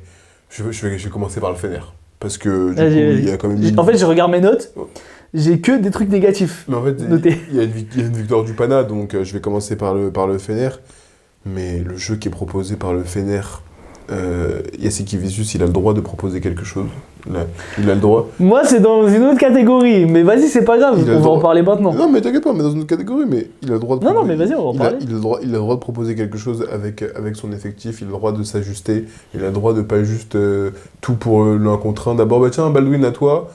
je vais commencer par le Fener. Parce que du coup, il y a quand même. En fait, je regarde mes notes. J'ai que des trucs négatifs. Mais en fait, il y a une victoire du Pana, donc je vais commencer par le Fener. Mais le jeu qui est proposé par le Fener, Yassine Kivicius, il a le droit de proposer quelque chose. Il a le droit. Moi, c'est dans une autre catégorie, mais vas-y, c'est pas grave, on va en parler maintenant. Non, mais t'inquiète pas, mais dans une autre catégorie, mais il a le droit de Non, mais vas-y, on va en parler. Il a le droit de proposer quelque chose avec son effectif, il a le droit de s'ajuster, il a le droit de pas juste tout pour l'un contre un. D'abord, bah tiens, Baldwin à toi,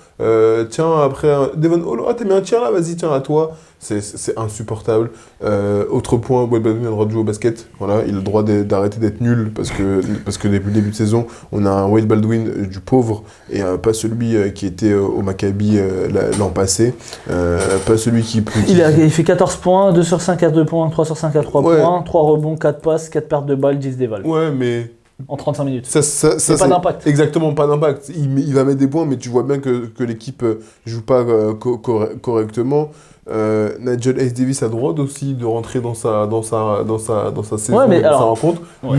tiens, après, Devon Hall, t'as mis un tir là, vas-y, tiens, à toi. C'est insupportable. Autre point, Wade Baldwin a le droit de jouer au basket. Voilà, il a le droit d'arrêter d'être nul parce que depuis le début de saison, on a un Wade Baldwin du pauvre et pas celui qui était au Maccabi l'an passé. Pas celui qui... Il fait 14 points, 2 sur 5 à 2 points, 3 sur 5 à 3 points, 3 rebonds, 4 passes, 4 pertes de balles, 10 dévals. Ouais, mais... En 35 minutes. Ça pas d'impact. Exactement, pas d'impact. Il va mettre des points, mais tu vois bien que l'équipe joue pas correctement. Nigel Hayes Davis a le droit aussi de rentrer dans sa saison, dans sa rencontre. Ouais.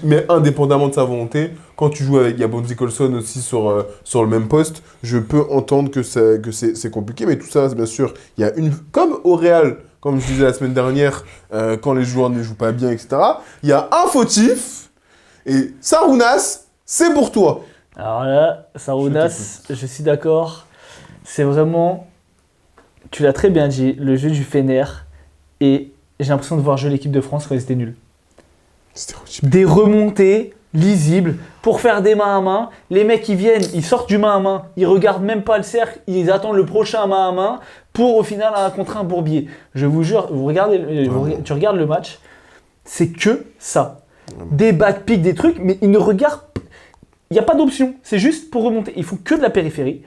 Mais indépendamment de sa volonté, quand tu joues avec Bonzi Colson aussi sur le même poste, je peux entendre que c'est compliqué. Mais tout ça, bien sûr, il y a comme au Real, comme je disais la semaine dernière, quand les joueurs ne jouent pas bien, etc., il y a un fautif. Et Sarunas, c'est pour toi. Alors là, Sarunas, je suis d'accord. C'est vraiment, tu l'as très bien dit, le jeu du Fener. Et j'ai l'impression de voir jouer l'équipe de France quand ils étaient nuls. Des remontées lisibles pour faire des mains à main. Les mecs, ils viennent, ils sortent du main à main. Ils regardent même pas le cercle. Ils attendent le prochain main à main pour au final un contre un bourbier. Je vous jure, tu regardes le match, c'est que ça. Des backpicks, des trucs, mais ils ne regardent. Il n'y a pas d'option, c'est juste pour remonter. Ils font que de la périphérie.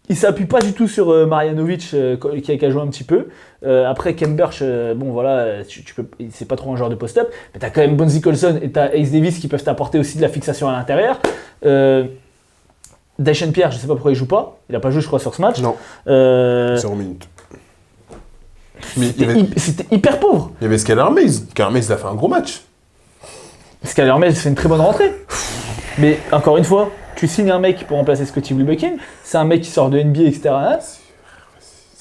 Ils ne s'appuient pas du tout sur Marjanovic qui a joué un petit peu. Après, Kemberch, bon voilà, c'est pas trop un joueur de post-up, mais tu as quand même Bonzi Colson et tu as Ace Davis qui peuvent t'apporter aussi de la fixation à l'intérieur. Dyson Pierre, je ne sais pas pourquoi il ne joue pas. Il n'a pas joué, je crois, sur ce match. Non. 0 minutes. C'était hyper pauvre. Il y avait Skylar Mays. Skylar Mays, il a fait un gros match. Skylar Mays fait une très bonne rentrée. Mais encore une fois, tu signes un mec pour remplacer Scottie Wilbekin, c'est un mec qui sort de NBA, etc.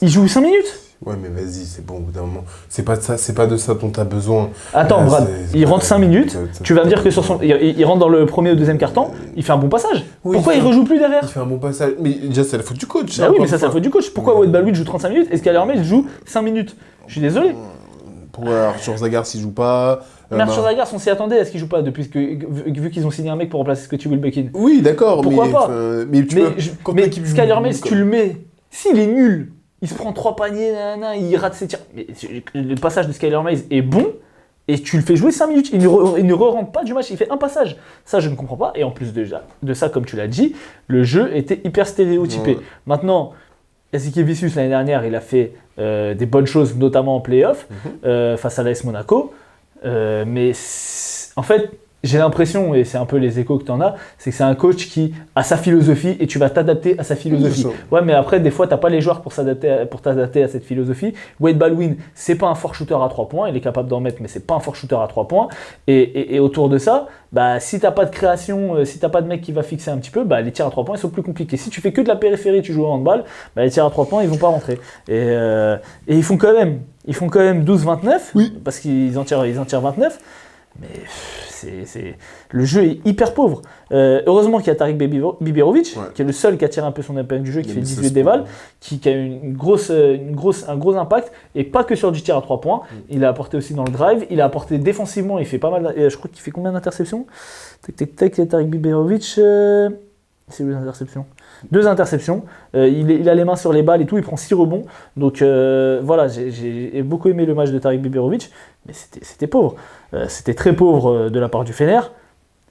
Il joue 5 minutes. Ouais, mais vas-y, c'est bon, au bout d'un moment. C'est pas de ça dont t'as besoin. Attends, Brad, il rentre 5 minutes, tu vas me dire que sur il rentre dans le premier ou deuxième quart-temps, il fait un bon passage. Oui, pourquoi il rejoue plus derrière? Il fait un bon passage. Mais déjà, c'est la faute du coach. Ah oui, mais ça, c'est la faute du coach. Pourquoi Wade Baldwin joue 35 minutes et Skylar Mays joue 5 minutes? Je suis désolé. Pourquoi Arthur Zagar s'il joue pas? Mais Arthur Zagar, on s'y attendait à ce qu'il joue pas depuis vu qu'ils ont signé un mec pour remplacer Scottie Wilbekin. Oui, d'accord. Pourquoi pas? Mais Skylar Mays, tu le mets. S'il est nul, il se prend 3 paniers, il rate ses tirs. Mais le passage de Skylar Mays est bon et tu le fais jouer 5 minutes. Il ne re-rentre pas du match, il fait un passage. Ça, je ne comprends pas. Et en plus de ça, comme tu l'as dit, le jeu était hyper stéréotypé. Ouais. Maintenant, Jasikevičius, l'année dernière, il a fait des bonnes choses, notamment en play-off, face à l'AS Monaco. Mais en fait, j'ai l'impression, et c'est un peu les échos que tu en as, c'est que c'est un coach qui a sa philosophie et tu vas t'adapter à sa philosophie. Ouais, mais après, des fois, tu n'as pas les joueurs pour t'adapter à cette philosophie. Wade Baldwin, c'est pas un fort shooter à 3 points, il est capable d'en mettre, mais c'est pas un fort shooter à 3 points. Et autour de ça, bah, si tu n'as pas de création, si tu n'as pas de mec qui va fixer un petit peu, bah, les tirs à 3 points ils sont plus compliqués. Si tu fais que de la périphérie, tu joues au handball, bah, les tirs à 3 points ils vont pas rentrer. Et ils font quand même 12-29, oui. Parce qu'ils en tirent 29. Mais le jeu est hyper pauvre. Heureusement qu'il y a Tarik Biberovic, qui est le seul qui a tiré un peu son épingle du jeu, qui fait 18 dévals, qui a un gros impact, et pas que sur du tir à 3 points. Il a apporté aussi dans le drive, il a apporté défensivement, il fait pas mal. Je crois qu'il fait combien d'interceptions? Tarik Biberovic, c'est 2 interceptions. 2 interceptions, il a les mains sur les balles et tout, il prend 6 rebonds. Donc voilà, j'ai beaucoup aimé le match de Tarik Biberovic, mais c'était pauvre. C'était très pauvre de la part du Fener.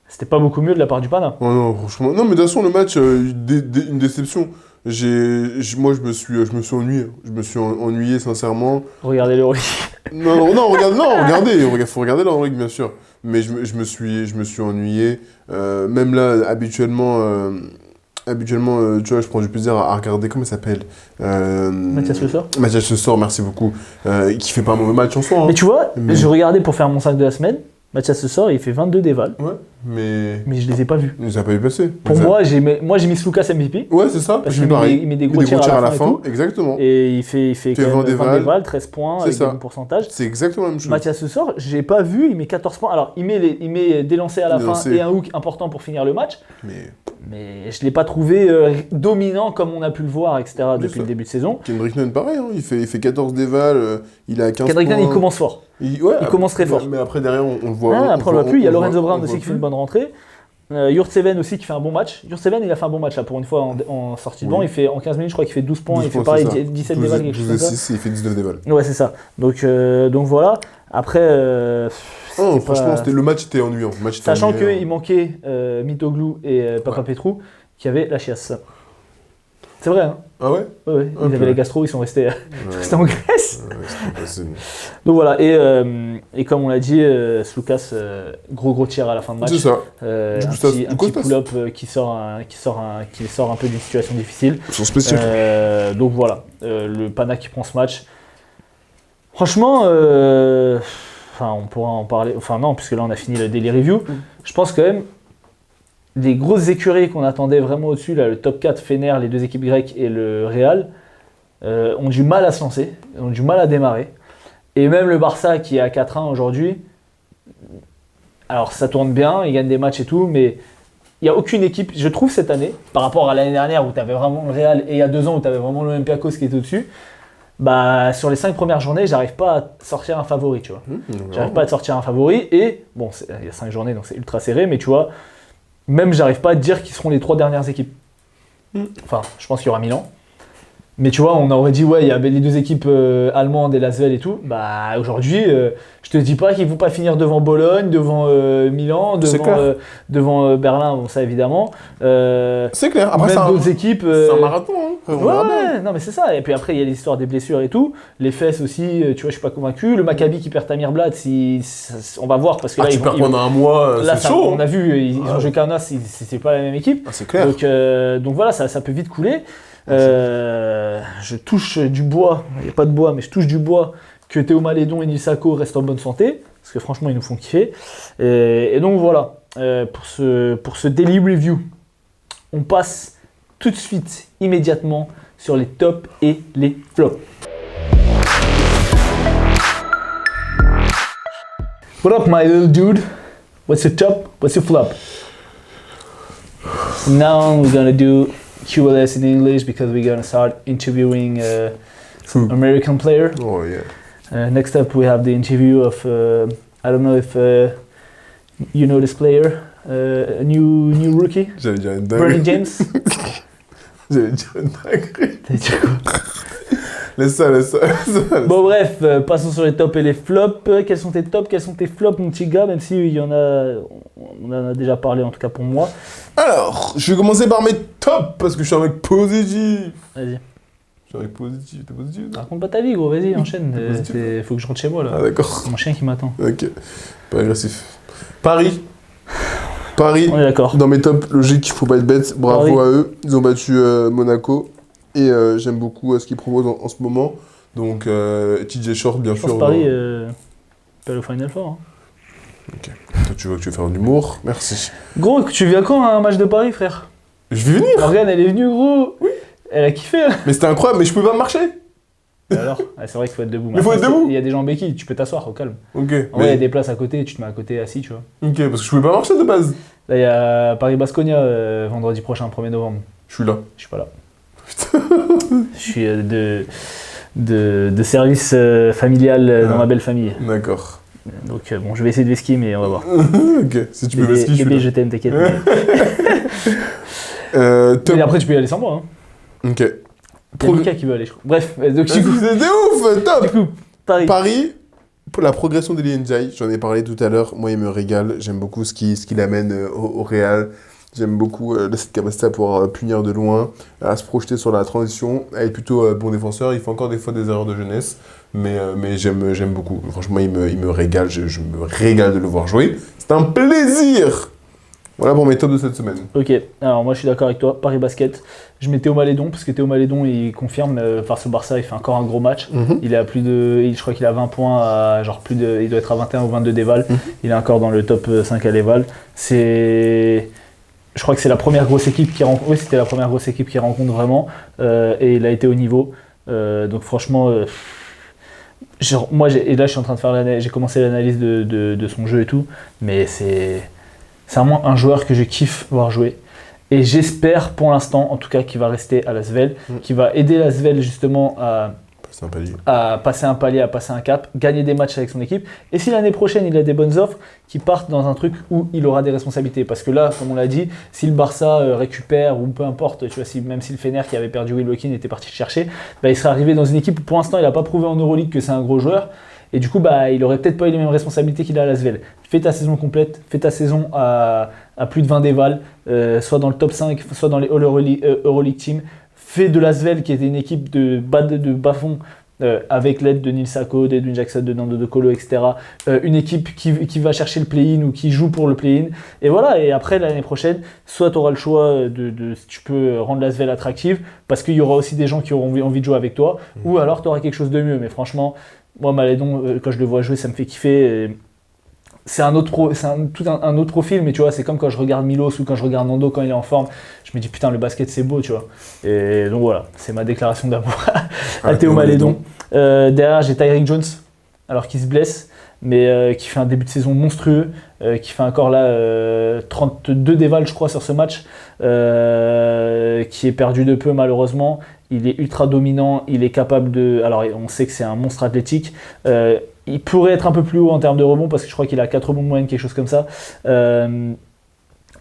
C'était pas beaucoup mieux de la part du Pana. Oh non, franchement. Non, mais de toute façon, le match, une déception. Moi, je me suis ennuyé. Je me suis ennuyé, sincèrement. Regardez l'Euroleague. Regardez. Faut regarder l'Euroleague, bien sûr. Mais je me suis ennuyé. Même là, habituellement, tu vois, je prends du plaisir à regarder, comment il s'appelle Mathias Le Sort. Mathias Le Sort, merci beaucoup. Qui fait pas un mauvais match en soi. Hein. Mais tu vois, je regardais pour faire mon 5 de la semaine. Mathias Le Sort, il fait 22 dévals. Ouais, mais je les ai pas vus. Il les a pas vu passer. Pour moi, j'ai mis Lucas MVP. Ouais, c'est ça. Parce qu'il met des gros tirs à la fin. Exactement. Et il fait quand même 20 dévals, 13 points avec des bons pourcentages. C'est exactement la même chose. Mathias Le Sort, j'ai pas vu, il met 14 points. Alors, il met des lancers à la fin et un hook important pour finir le match. mais je l'ai pas trouvé dominant comme on a pu le voir, etc. depuis le début de saison. Kendrick Nunn, pareil, hein, il fait 14 dévals, il a 15 Kendrick Nunn, points. il commence fort. Il commence très fort. Mais après, derrière, on le voit. Après, on le voit plus. Il y a Lorenzo Brown on aussi voit qui fait plus. une bonne rentrée. Yurtseven aussi qui fait un bon match. Yurtseven, il a fait un bon match là pour une fois en sortie de banc. Il fait en 15 minutes, je crois qu'il fait 12 points. 12 il fait points, pareil, c'est ça. 17 dévals, quelque chose 12 comme et 6, il fait 19 dévals. ça. Ouais, c'est ça. Donc voilà. Après, Non, c'était franchement, pas- le match était ennuyant. sachant qu'il manquait Mitoglou et Papa Ouais. Petrou qui avaient la chiasse. C'est vrai, hein. Ah ouais? Ouais. Ils Ok. avaient les gastro, ils sont restés en Grèce. Ouais, c'était pas possible. Donc voilà, et comme on l'a dit, Sloukas, gros tir à la fin de match. C'est ça. Un coup, ça, petit, un du coup, petit ça passe. pull-up qui sort un peu d'une situation difficile. Son spécial. Donc voilà, le Pana qui prend ce match. Franchement, on pourra en parler. Enfin non, puisque là on a fini le daily review. Je pense quand même les grosses écuries qu'on attendait vraiment au-dessus, là, le top 4, Fener, les deux équipes grecques et le Real, ont du mal à se lancer, ont du mal à démarrer. Et même le Barça qui est à 4-1 aujourd'hui, alors ça tourne bien, ils gagnent des matchs et tout, mais il n'y a aucune équipe, je trouve cette année, par rapport à l'année dernière où tu avais vraiment le Real et il y a 2 ans où tu avais vraiment l'Olympiakos qui était au-dessus, bah, sur les 5 premières journées, j'arrive pas à sortir un favori, tu vois. J'arrive pas à te sortir un favori et, bon, il y a 5 journées donc c'est ultra serré, mais tu vois, même j'arrive pas à te dire qui seront les 3 dernières équipes. Enfin, je pense qu'il y aura Milan. Mais tu vois, on aurait dit, ouais, il y avait les 2 équipes allemandes et l'Asvel et tout. Bah, aujourd'hui, je te dis pas qu'ils vont pas finir devant Bologne, devant Milan, devant Berlin, bon, ça évidemment. C'est clair. Après, même c'est d'autres équipes. un marathon. Hein. On verra bien. Ouais, non, mais c'est ça. Et puis après, il y a l'histoire des blessures et tout. Les fesses aussi, tu vois, je suis pas convaincu. Le Maccabi qui perd Tamir Blad, on va voir parce que là, Tu perds pendant un mois, là, c'est chaud. on a vu, ils ont joué Kaunas, c'est pas la même équipe. Ah, c'est clair. Donc voilà, ça peut vite couler. Je touche du bois, il n'y a pas de bois, mais je touche du bois que Théo Malédon et Nils Sako restent en bonne santé, parce que franchement ils nous font kiffer. Et donc voilà, pour ce daily review, on passe tout de suite, immédiatement, sur les tops et les flops. What up my little dude? What's your top? What's your flop? Now we're gonna do QLS in English because we're gonna start interviewing American player. Oh, yeah. Next up, we have the interview of I don't know if you know this player, a new rookie, J'allais dire une Bernie dinguerie. James. J'allais dire une dinguerie. T'as dit quoi? Laisse ça. Bon bref, passons sur les tops et les flops. Quels sont tes tops, quels sont tes flops, mon petit gars? Même si il y en a, on en a déjà parlé en tout cas pour moi. Alors, je vais commencer par mes tops parce que je suis un mec positif. Vas-y. Je suis un mec positif. T'es positif? toi? Raconte pas ta vie, gros. Vas-y, enchaîne. positif, Faut que je rentre chez moi là. Ah, d'accord. C'est mon chien qui m'attend. Ok. Pas agressif. Paris. Paris. On est d'accord. Dans mes tops, logique, faut pas être bête. Bravo Paris. à eux. Ils ont battu Monaco. Et j'aime beaucoup ce qu'ils proposent en ce moment. Donc, TJ Short, bien Je sûr. pense Paris peut aller au Final Four. Hein. Ok. Toi, tu vois que tu veux faire de l'humour. Merci. Gros, tu viens quand à un match de Paris, frère? Je vais venir. Morgane, elle est venue, gros. Oui. Elle a kiffé. Hein. Mais c'était incroyable, mais je pouvais pas marcher. Et alors c'est vrai qu'il faut être debout. Mais faut être debout. Il y a des gens en béquille, tu peux t'asseoir au calme. Ok. En vrai, il y a des places à côté, tu te mets à côté assis, tu vois. Ok, parce que je pouvais pas marcher de base. Là, il y a Paris-Basconia vendredi prochain, 1er novembre. Je suis là. Je suis pas là. Je suis de service familial dans ma belle famille. D'accord. Donc bon, je vais essayer de ski, mais on va voir. Ok, si tu peux ski, je suis Bébé, là. je t'aime, t'inquiète. Top. Mais après, tu peux y aller sans moi. Hein. Ok. Il y a Lucas qui veut aller, je crois. Bref, donc du coup, C'était ouf, top. du coup, Paris. Paris, pour la progression d'Eli Ndiaye, j'en ai parlé tout à l'heure, moi il me régale, j'aime beaucoup ce qu'il amène au Real, j'aime beaucoup cette capacité à pouvoir punir de loin, à se projeter sur la transition, à être plutôt bon défenseur, il fait encore des fois des erreurs de jeunesse, mais j'aime beaucoup, franchement il me régale, je me régale de le voir jouer, c'est un plaisir. Voilà pour mes tops de cette semaine. Ok, alors moi je suis d'accord avec toi, Paris Basket. Je mets Théo Malédon, parce que Théo Malédon il confirme, face au Barça il fait encore un gros match. Il est à plus de, je crois qu'il a 20 points, à, genre il doit être à 21 ou 22 déval. Il est encore dans le top 5 à l'éval. Je crois que c'est la première grosse équipe qui rencontre, oui c'était la première grosse équipe qui rencontre vraiment, et il a été au niveau. Donc franchement, moi et là je suis en train de faire j'ai commencé l'analyse de son jeu et tout, mais c'est vraiment un joueur que je kiffe voir jouer. Et j'espère pour l'instant, en tout cas, qu'il va rester à l'Asvel, qu'il va aider l'Asvel justement à passer un palier, à passer un cap, gagner des matchs avec son équipe. Et si l'année prochaine il a des bonnes offres, qu'il parte dans un truc où il aura des responsabilités. Parce que là, comme on l'a dit, si le Barça récupère ou peu importe, tu vois, même si le Fener qui avait perdu Willokin était parti le chercher, bah, il serait arrivé dans une équipe où pour l'instant il n'a pas prouvé en Euroleague que c'est un gros joueur. Et du coup, bah, il aurait peut-être pas eu les mêmes responsabilités qu'il a à l'Asvel. Fais ta saison complète, fais ta saison à plus de 20 dévals, soit dans le top 5, soit dans les All Euroleague Team. Fais de l'Asvel, qui était une équipe de bas-fond, avec l'aide de Nils Sako, d'Edwin Jackson, de Nando De Colo, etc. Une équipe qui va chercher le play-in ou qui joue pour le play-in. Et voilà, et après l'année prochaine, soit tu auras le choix tu peux rendre l'Asvel attractive, parce qu'il y aura aussi des gens qui auront envie de jouer avec toi, ou alors tu auras quelque chose de mieux. Mais franchement, moi, Malédon, quand je le vois jouer, ça me fait kiffer. Et c'est un autre profil, mais tu vois, c'est comme quand je regarde Milos ou quand je regarde Nando quand il est en forme. Je me dis, putain, le basket, c'est beau, tu vois. Et donc voilà, c'est ma déclaration d'amour à Théo Malédon. Derrière, j'ai Tyreek Jones, alors qu'il se blesse, mais qui fait un début de saison monstrueux, qui fait encore là 32 dévals, je crois, sur ce match, qui est perdu de peu, malheureusement. Il est ultra dominant, il est capable de... Alors, on sait que c'est un monstre athlétique. Il pourrait être un peu plus haut en termes de rebond, parce que je crois qu'il a 4 rebonds de moyenne, quelque chose comme ça.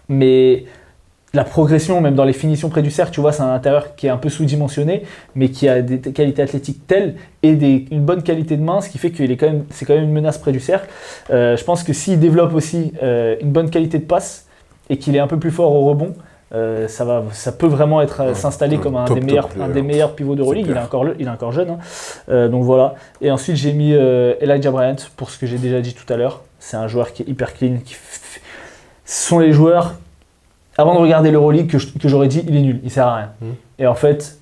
Mais la progression, même dans les finitions près du cercle, tu vois, c'est un intérieur qui est un peu sous-dimensionné, mais qui a des qualités athlétiques telles et une bonne qualité de main, ce qui fait que c'est quand même une menace près du cercle. Je pense que s'il développe aussi une bonne qualité de passe et qu'il est un peu plus fort au rebond, ça peut vraiment s'installer comme un des meilleurs pivots de Euroleague. Il est encore jeune, hein. Donc voilà. Et ensuite j'ai mis Elijah Bryant pour ce que j'ai déjà dit tout à l'heure. C'est un joueur qui est hyper clean. Ce sont les joueurs, avant de regarder l'Euroleague, que j'aurais dit il est nul, il sert à rien. Et en fait,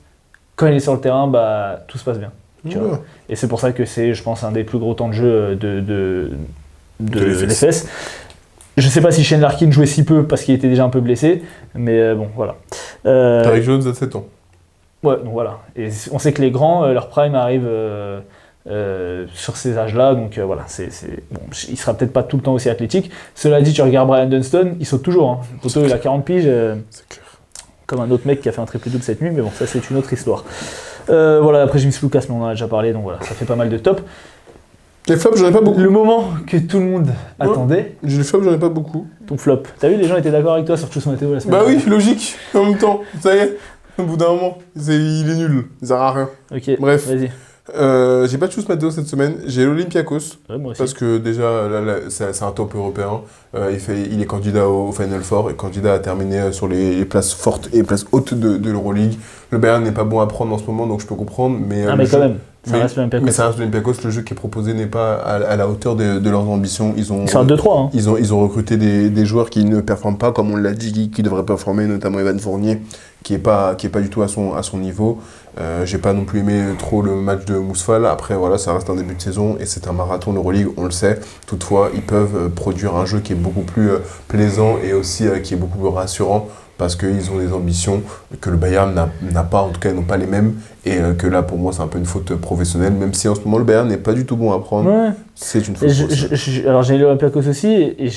quand il est sur le terrain, bah, tout se passe bien. Tu vois. Et c'est pour ça que c'est, je pense, un des plus gros temps de jeu de l'EFS. Je ne sais pas si Shane Larkin jouait si peu parce qu'il était déjà un peu blessé, mais bon, voilà. Tyreek Jones a 7 ans. Ouais, donc voilà. Et on sait que les grands, leur prime arrive sur ces âges-là, donc voilà. Bon, il ne sera peut-être pas tout le temps aussi athlétique. Cela dit, tu regardes Brian Dunston, il saute toujours. Hein. Toto, il a 40 piges, c'est clair. Comme un autre mec qui a fait un triple-double cette nuit, mais bon, ça c'est une autre histoire. Voilà, après j'ai mis Lucas, mais on en a déjà parlé, donc voilà, ça fait pas mal de top. Les flops, j'en ai pas beaucoup. Le moment que tout le monde attendait. Les flops, j'en ai pas beaucoup. Ton flop. T'as vu, les gens étaient d'accord avec toi sur Chus Mateo la semaine dernière. Bah oui, logique. En même temps, ça y est, au bout d'un moment, il est nul. Il sert à rien. Ok, bref. Vas-y. J'ai pas de Chus Mateo cette semaine. J'ai l'Olympiakos. Ouais, moi aussi. Parce que déjà, là, c'est un top européen. Il est candidat au Final Four et candidat à terminer sur les places fortes et les places hautes de l'Euroleague. Le Bayern n'est pas bon à prendre en ce moment, donc je peux comprendre. Mais quand même. Ça reste l'Olympiakos. Mais ça reste l'Olympiakos. Le jeu qui est proposé n'est pas à la hauteur de leurs ambitions. Ils sont à 2-3. Hein. Ils ont recruté des joueurs qui ne performent pas, comme on l'a dit, qui devraient performer, notamment Evan Fournier, qui est pas du tout à son niveau. J'ai pas non plus aimé trop le match de Mousfal. Après, voilà, ça reste un début de saison et c'est un marathon d'Euroleague, on le sait. Toutefois, ils peuvent produire un jeu qui est beaucoup plus plaisant et aussi qui est beaucoup plus rassurant, parce qu'ils ont des ambitions que le Bayern n'a pas, en tout cas ils n'ont pas les mêmes, et que là pour moi c'est un peu une faute professionnelle, même si en ce moment le Bayern n'est pas du tout bon à prendre, c'est une faute professionnelle. Alors j'ai l'Olympiakos aussi, et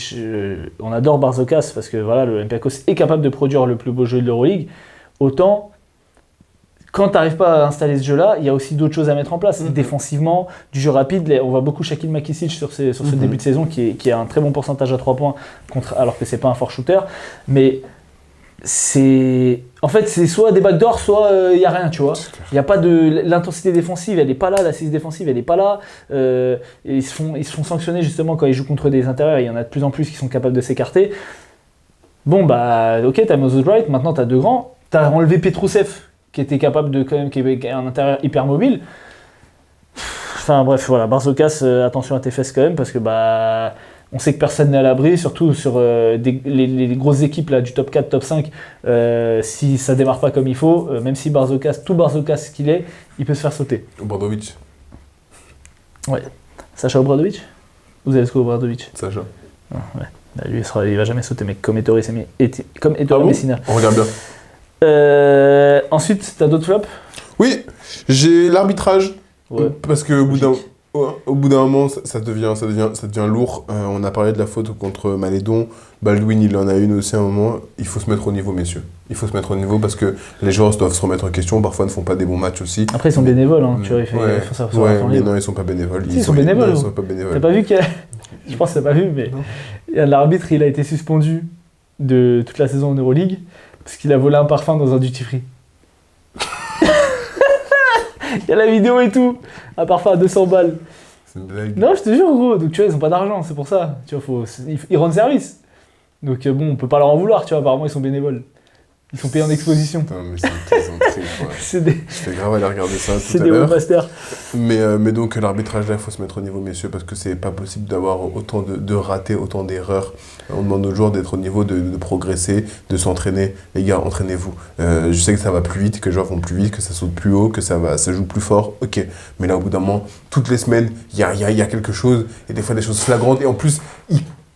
on adore Barzokas, parce que voilà, l'Olympiakos est capable de produire le plus beau jeu de l'Euroleague, autant quand tu n'arrives pas à installer ce jeu-là, il y a aussi d'autres choses à mettre en place. Défensivement, du jeu rapide, on voit beaucoup Shaquille Makisic sur ce début de saison qui a un très bon pourcentage à 3 points, alors que c'est pas un fort shooter, mais en fait c'est soit des backdoors, soit il n'y a rien, tu vois. Il n'y a pas de l'intensité défensive, elle n'est pas là, l'assise défensive elle n'est pas là. Et ils se font sanctionner justement quand ils jouent contre des intérieurs, il y en a de plus en plus qui sont capables de s'écarter. Bon bah ok, t'as Moses Wright, maintenant t'as deux grands, t'as enlevé Petrousev qui était capable de quand même, qui avait un intérieur hyper mobile. Enfin bref, voilà, Barzokas, attention à tes fesses quand même, parce que bah on sait que personne n'est à l'abri, surtout sur les grosses équipes là, du top 4, top 5, si ça démarre pas comme il faut, même si tout Barzokas qu'il est, il peut se faire sauter. Obradovic. Ouais. Sacha Obradovic ou Zeljko Obradovic? Sacha. Ah, ouais. Bah, lui, il va jamais sauter, mec, comme Ettore Messina. On regarde bien. Ensuite, t'as d'autres flops? Oui, j'ai l'arbitrage. Ouais. Parce que au bout d'un... Au bout d'un moment, ça devient lourd. On a parlé de la faute contre Malédon. Baldwin, il en a une aussi à un moment. Il faut se mettre au niveau, messieurs. Il faut se mettre au niveau parce que les joueurs doivent se remettre en question. Parfois, ne font pas des bons matchs aussi. Après, ils sont bénévoles, hein. Tu vois, mais non, ils sont pas bénévoles. Si, ils sont bénévoles. Non, ils sont pas bénévoles. T'as pas vu je pense que t'as pas vu, mais l'arbitre, il a été suspendu de toute la saison en Euroleague parce qu'il a volé un parfum dans un duty-free. Il y a la vidéo et tout. Un parfum à 200 balles. C'est une blague. Non, je te jure, gros. Donc, tu vois, ils ont pas d'argent, c'est pour ça. Tu vois, ils rendent service. Donc, bon, on peut pas leur en vouloir, tu vois. Apparemment, ils sont bénévoles. Ils sont payés en exposition. Putain, mais c'est une plaisanterie, quoi. Je fais grave aller regarder ça tout à l'heure. C'est des webmasters. Mais donc, l'arbitrage, là, il faut se mettre au niveau, messieurs, parce que c'est pas possible d'avoir autant de ratés, autant d'erreurs. On demande aux joueurs d'être au niveau, de progresser, de s'entraîner. Les gars, entraînez-vous. Je sais que ça va plus vite, que les joueurs vont plus vite, que ça saute plus haut, que ça joue plus fort. Ok. Mais là, au bout d'un moment, toutes les semaines, il y a quelque chose. Et des fois, des choses flagrantes. Et en plus,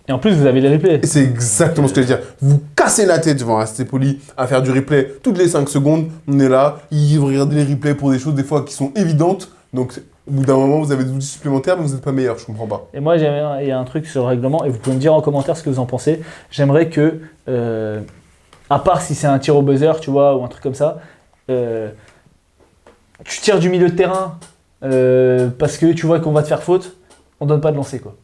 vous avez les replays. c'est exactement ce que je veux dire. Vous cassez la tête, je vais rester poli, à faire du replay toutes les 5 secondes. On est là, ils regardent les replays pour des choses des fois qui sont évidentes. Donc au bout d'un moment, vous avez des outils supplémentaires, mais vous n'êtes pas meilleur, je comprends pas. Et moi, il y a un truc sur le règlement, et vous pouvez me dire en commentaire ce que vous en pensez. J'aimerais que, à part si c'est un tir au buzzer, tu vois, ou un truc comme ça, tu tires du milieu de terrain parce que tu vois qu'on va te faire faute, on donne pas de lancer, quoi.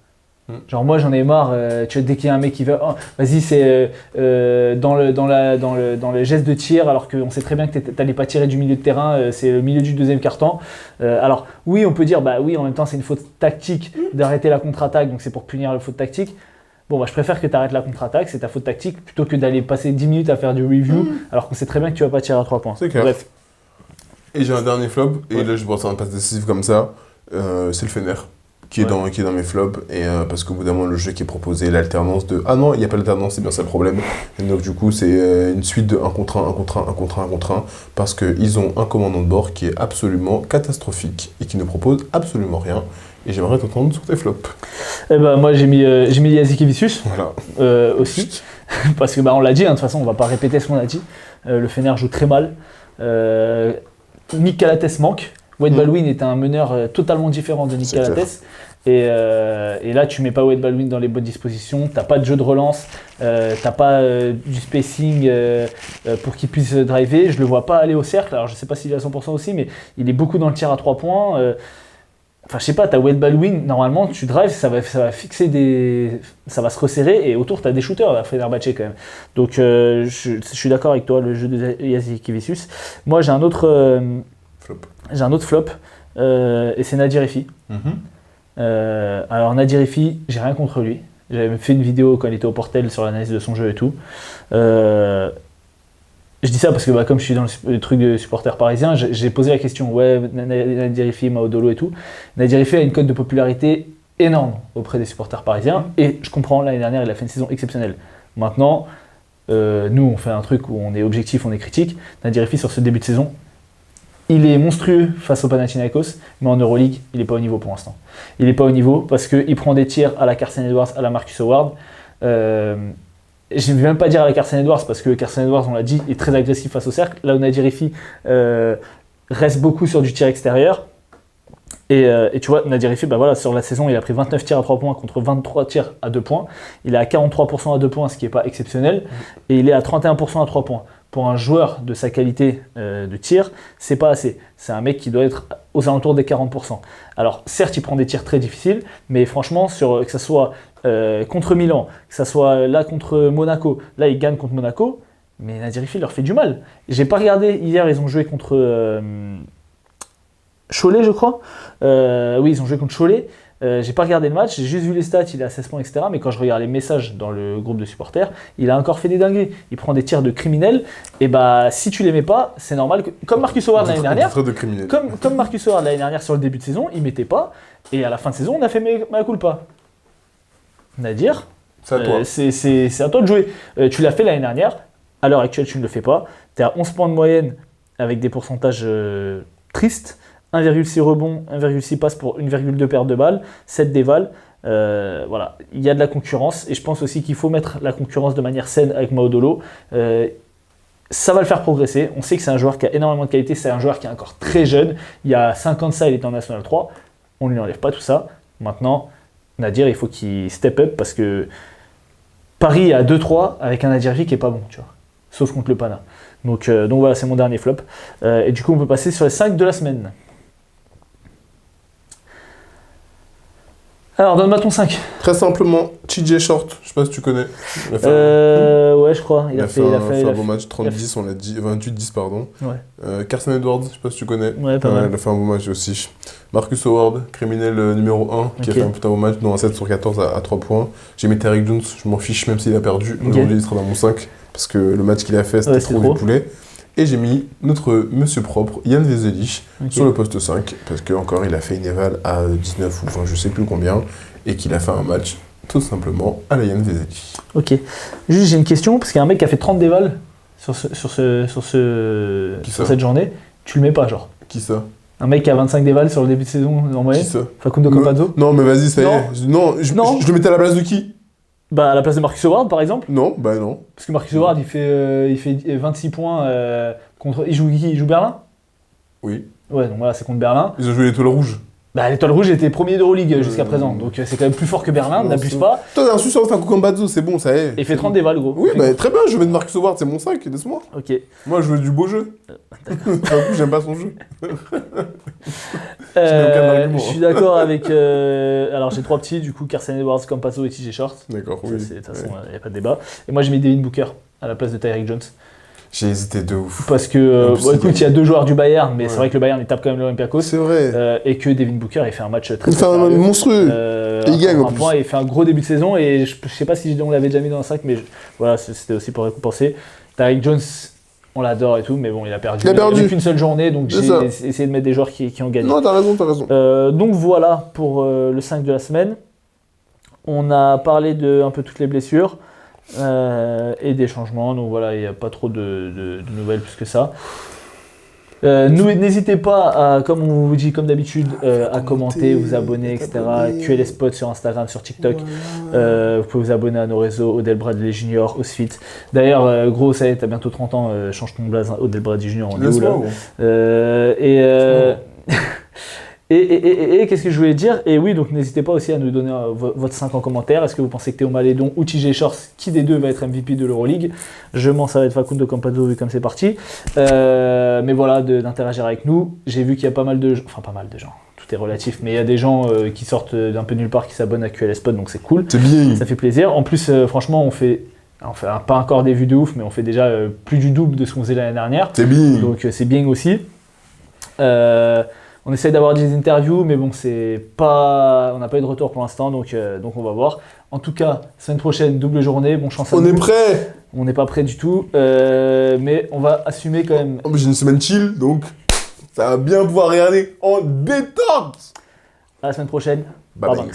Genre moi j'en ai marre, tu vois, dès qu'il y a un mec qui va, vas-y c'est dans le geste de tir alors qu'on sait très bien que t'allais pas tirer du milieu de terrain, c'est le milieu du deuxième quart-temps. Alors oui on peut dire bah oui en même temps c'est une faute tactique d'arrêter la contre-attaque donc c'est pour punir la faute tactique. Bon bah je préfère que tu arrêtes la contre-attaque, c'est ta faute tactique plutôt que d'aller passer 10 minutes à faire du review alors qu'on sait très bien que tu vas pas tirer à 3 points. C'est clair. Bref. Et j'ai un dernier flop, et là je pense à un passe décisif comme ça, c'est le Fener. Qui est dans mes flops, et parce qu'au bout d'un moment, le jeu qui est proposé, l'alternance de... Ah non, il n'y a pas l'alternance, c'est bien ça le problème. Et donc du coup, c'est une suite de 1 contre 1, 1 contre 1, 1 contre 1, 1 contre 1, parce qu'ils ont un commandant de bord qui est absolument catastrophique, et qui ne propose absolument rien. Et j'aimerais t'entendre sur tes flops. Eh ben moi j'ai mis Jasikevičius Voilà. aussi, parce que bah, on l'a dit, hein, de toute façon on va pas répéter ce qu'on a dit. Le Fener joue très mal. Nick Calates manque. Wade Baldwin est un meneur totalement différent de Nick Calates. Et là, tu mets pas Wade Baldwin dans les bonnes dispositions, t'as pas de jeu de relance, t'as pas du spacing pour qu'il puisse driver. Je le vois pas aller au cercle, alors je sais pas s'il est à 100% aussi, mais il est beaucoup dans le tir à 3 points. Enfin, je sais pas, t'as Wade Baldwin, normalement, tu drives, ça va fixer ça va se resserrer, et autour, t'as des shooters à Fenerbahçe quand même. Donc, je suis d'accord avec toi, le jeu de Jasikevičius. Moi, j'ai un autre flop, et c'est Nadir Effi. Alors Nadir Effi, j'ai rien contre lui. J'avais même fait une vidéo quand il était au Portel sur l'analyse de son jeu et tout. Je dis ça parce que comme je suis dans le truc de supporter parisien, j'ai posé la question, ouais, Nadir Effi, Maodolo et tout. Nadir Effi a une cote de popularité énorme auprès des supporters parisiens, et je comprends, l'année dernière, il a fait une saison exceptionnelle. Maintenant, nous, on fait un truc où on est objectif, on est critique. Nadir Effi, sur ce début de saison, il est monstrueux face au Panathinaikos, mais en Euroleague, il n'est pas au niveau pour l'instant. Il n'est pas au niveau parce qu'il prend des tirs à la Carson Edwards, à la Marcus Howard. Je ne vais même pas dire à la Carson Edwards parce que Carson Edwards, on l'a dit, est très agressif face au cercle. Là où Nadir Effi reste beaucoup sur du tir extérieur. Et tu vois, Nadir Effi, sur la saison, il a pris 29 tirs à 3 points contre 23 tirs à 2 points. Il est à 43% à 2 points, ce qui n'est pas exceptionnel. Et il est à 31% à 3 points. Pour un joueur de sa qualité de tir, c'est pas assez. C'est un mec qui doit être aux alentours des 40%. Alors certes, il prend des tirs très difficiles, mais franchement, que ce soit contre Milan, que ce soit là contre Monaco, là il gagne contre Monaco, mais Nadir Effi leur fait du mal. J'ai pas regardé, hier ils ont joué contre Cholet, je crois. Oui, ils ont joué contre Cholet. J'ai pas regardé le match, j'ai juste vu les stats, il est à 16 points, etc. Mais quand je regarde les messages dans le groupe de supporters, il a encore fait des dingueries. Il prend des tirs de criminels, et si tu les mets pas, c'est normal que. Comme Marcus Howard l'année dernière. Comme Marcus Howard l'année dernière sur le début de saison, il mettait pas, et à la fin de saison, on a fait mea culpa. Nadir, c'est à toi. C'est à toi de jouer. Tu l'as fait l'année dernière, à l'heure actuelle, tu ne le fais pas. Tu es à 11 points de moyenne avec des pourcentages tristes. 1,6 rebonds, 1,6 passes pour 1,2 perte de balles, 7 dévals. Voilà, il y a de la concurrence, et je pense aussi qu'il faut mettre la concurrence de manière saine avec Maodolo. Ça va le faire progresser. On sait que c'est un joueur qui a énormément de qualité, c'est un joueur qui est encore très jeune. Il y a 5 ans de ça, il était en National 3. on ne lui enlève pas tout ça. Maintenant, Nadir, il faut qu'il step up parce que Paris a 2-3 avec un Nadir V qui est pas bon, tu vois. Sauf contre le Pana. Donc voilà, c'est mon dernier flop. Et du coup, on peut passer sur les 5 de la semaine. Alors, donne-moi ton 5. Très simplement, TJ Short, je sais pas si tu connais. Ouais, je crois. Il a fait un bon match, 30-10, on l'a dit, 28-10, pardon. Ouais. Carson Edwards, je sais pas si tu connais. Ouais, pas mal. Il a fait un bon match aussi. Marcus Howard, criminel numéro 1, qui a fait un putain bon match, dont un 7 sur 14 à 3 points. J'ai mis Tariq Jones, je m'en fiche même s'il a perdu. Aujourd'hui, il sera dans mon 5, parce que le match qu'il a fait, c'était trop du poulet. Et j'ai mis notre monsieur propre, Yann Vezeli, sur le poste 5, parce qu'encore il a fait une éval à 19 ou 20, je sais plus combien, et qu'il a fait un match tout simplement à la Yann Vezeli. Ok. Juste, j'ai une question, parce qu'il y a un mec qui a fait 30 déval sur cette journée. Tu le mets pas, genre? Qui ça? Un mec qui a 25 déval sur le début de saison en moyenne? Qui ça? Facundo Campazzo? Non, mais vas-y, ça y est. Non, je le mettais à la place de qui? Bah, à la place de Marcus Howard, par exemple. Non, bah non. Parce que Marcus Howard, il fait 26 points contre... Il joue qui? Il joue Berlin? Oui. Ouais, donc voilà, c'est contre Berlin. Ils ont joué l'étoile rouge. Bah, l'étoile rouge était premier d'Euroleague jusqu'à présent, donc c'est quand même plus fort que Berlin, n'abuse pas. Toi, t'as un souci sur Facundo Campazzo, c'est bon, ça y est. Et il fait 30 déval, gros. Oui, bah très bien, je vais mettre Marcus Howard, c'est mon 5, laisse-moi. Ok. Moi, je veux du beau jeu. D'accord. Du coup, j'aime pas son jeu. Je suis d'accord avec... Alors, j'ai 3 petits, du coup, Carson Edwards, Campazzo et TJ Short. D'accord, oui. De toute façon, il n'y a pas de débat. Et moi, j'ai mis Devin Booker à la place de Tyreek Jones. J'ai hésité de ouf. Parce que, écoute, il y a 2 joueurs du Bayern, mais c'est vrai que le Bayern, il tape quand même l'Olympiakos. C'est vrai. Et que Devin Booker, il fait un match très Il fait un monstrueux. Et il gagne en plus. Point, il fait un gros début de saison, et je sais pas si on l'avait déjà mis dans un 5, mais voilà, c'était aussi pour récompenser. Tyreek Jones, on l'adore et tout, mais bon, il a perdu. Il a perdu qu'une seule journée, donc j'ai essayé de mettre des joueurs qui ont gagné. Non, t'as raison. Donc voilà pour le 5 de la semaine. On a parlé de un peu toutes les blessures. Et des changements, donc voilà, il n'y a pas trop de nouvelles plus que ça. N'hésitez pas à, comme on vous dit, comme d'habitude, à commenter, vous abonner, etc. QLS Spot sur Instagram, sur TikTok. Vous pouvez vous abonner à nos réseaux, Odell Bradley Junior, Osfit. D'ailleurs, gros, ça y est, t'as bientôt 30 ans, change ton blaze, Odell Bradley Junior, on est où là? Et qu'est-ce que je voulais dire? Et oui, donc n'hésitez pas aussi à nous donner votre 5 en commentaire. Est-ce que vous pensez que Théo Malédon ou TJ Short, qui des deux va être MVP de l'Euroleague? Je pense que ça va être Facundo Campazzo vu comme c'est parti. Mais voilà, d'interagir avec nous. J'ai vu qu'il y a pas mal de gens, tout est relatif, mais il y a des gens qui sortent d'un peu nulle part qui s'abonnent à QLS Spot, donc c'est cool. C'est bien. Ça fait plaisir. En plus, franchement, on fait pas encore des vues de ouf, mais on fait déjà plus du double de ce qu'on faisait l'année dernière. C'est bien. Donc c'est bien aussi. On essaie d'avoir des interviews, mais bon, on n'a pas eu de retour pour l'instant, donc on va voir. En tout cas, semaine prochaine, double journée, bon chance à nous. On est prêt. On n'est pas prêt du tout, mais on va assumer quand même. J'ai une semaine chill, donc ça va bien pouvoir regarder en détente. À la semaine prochaine. Bye bye.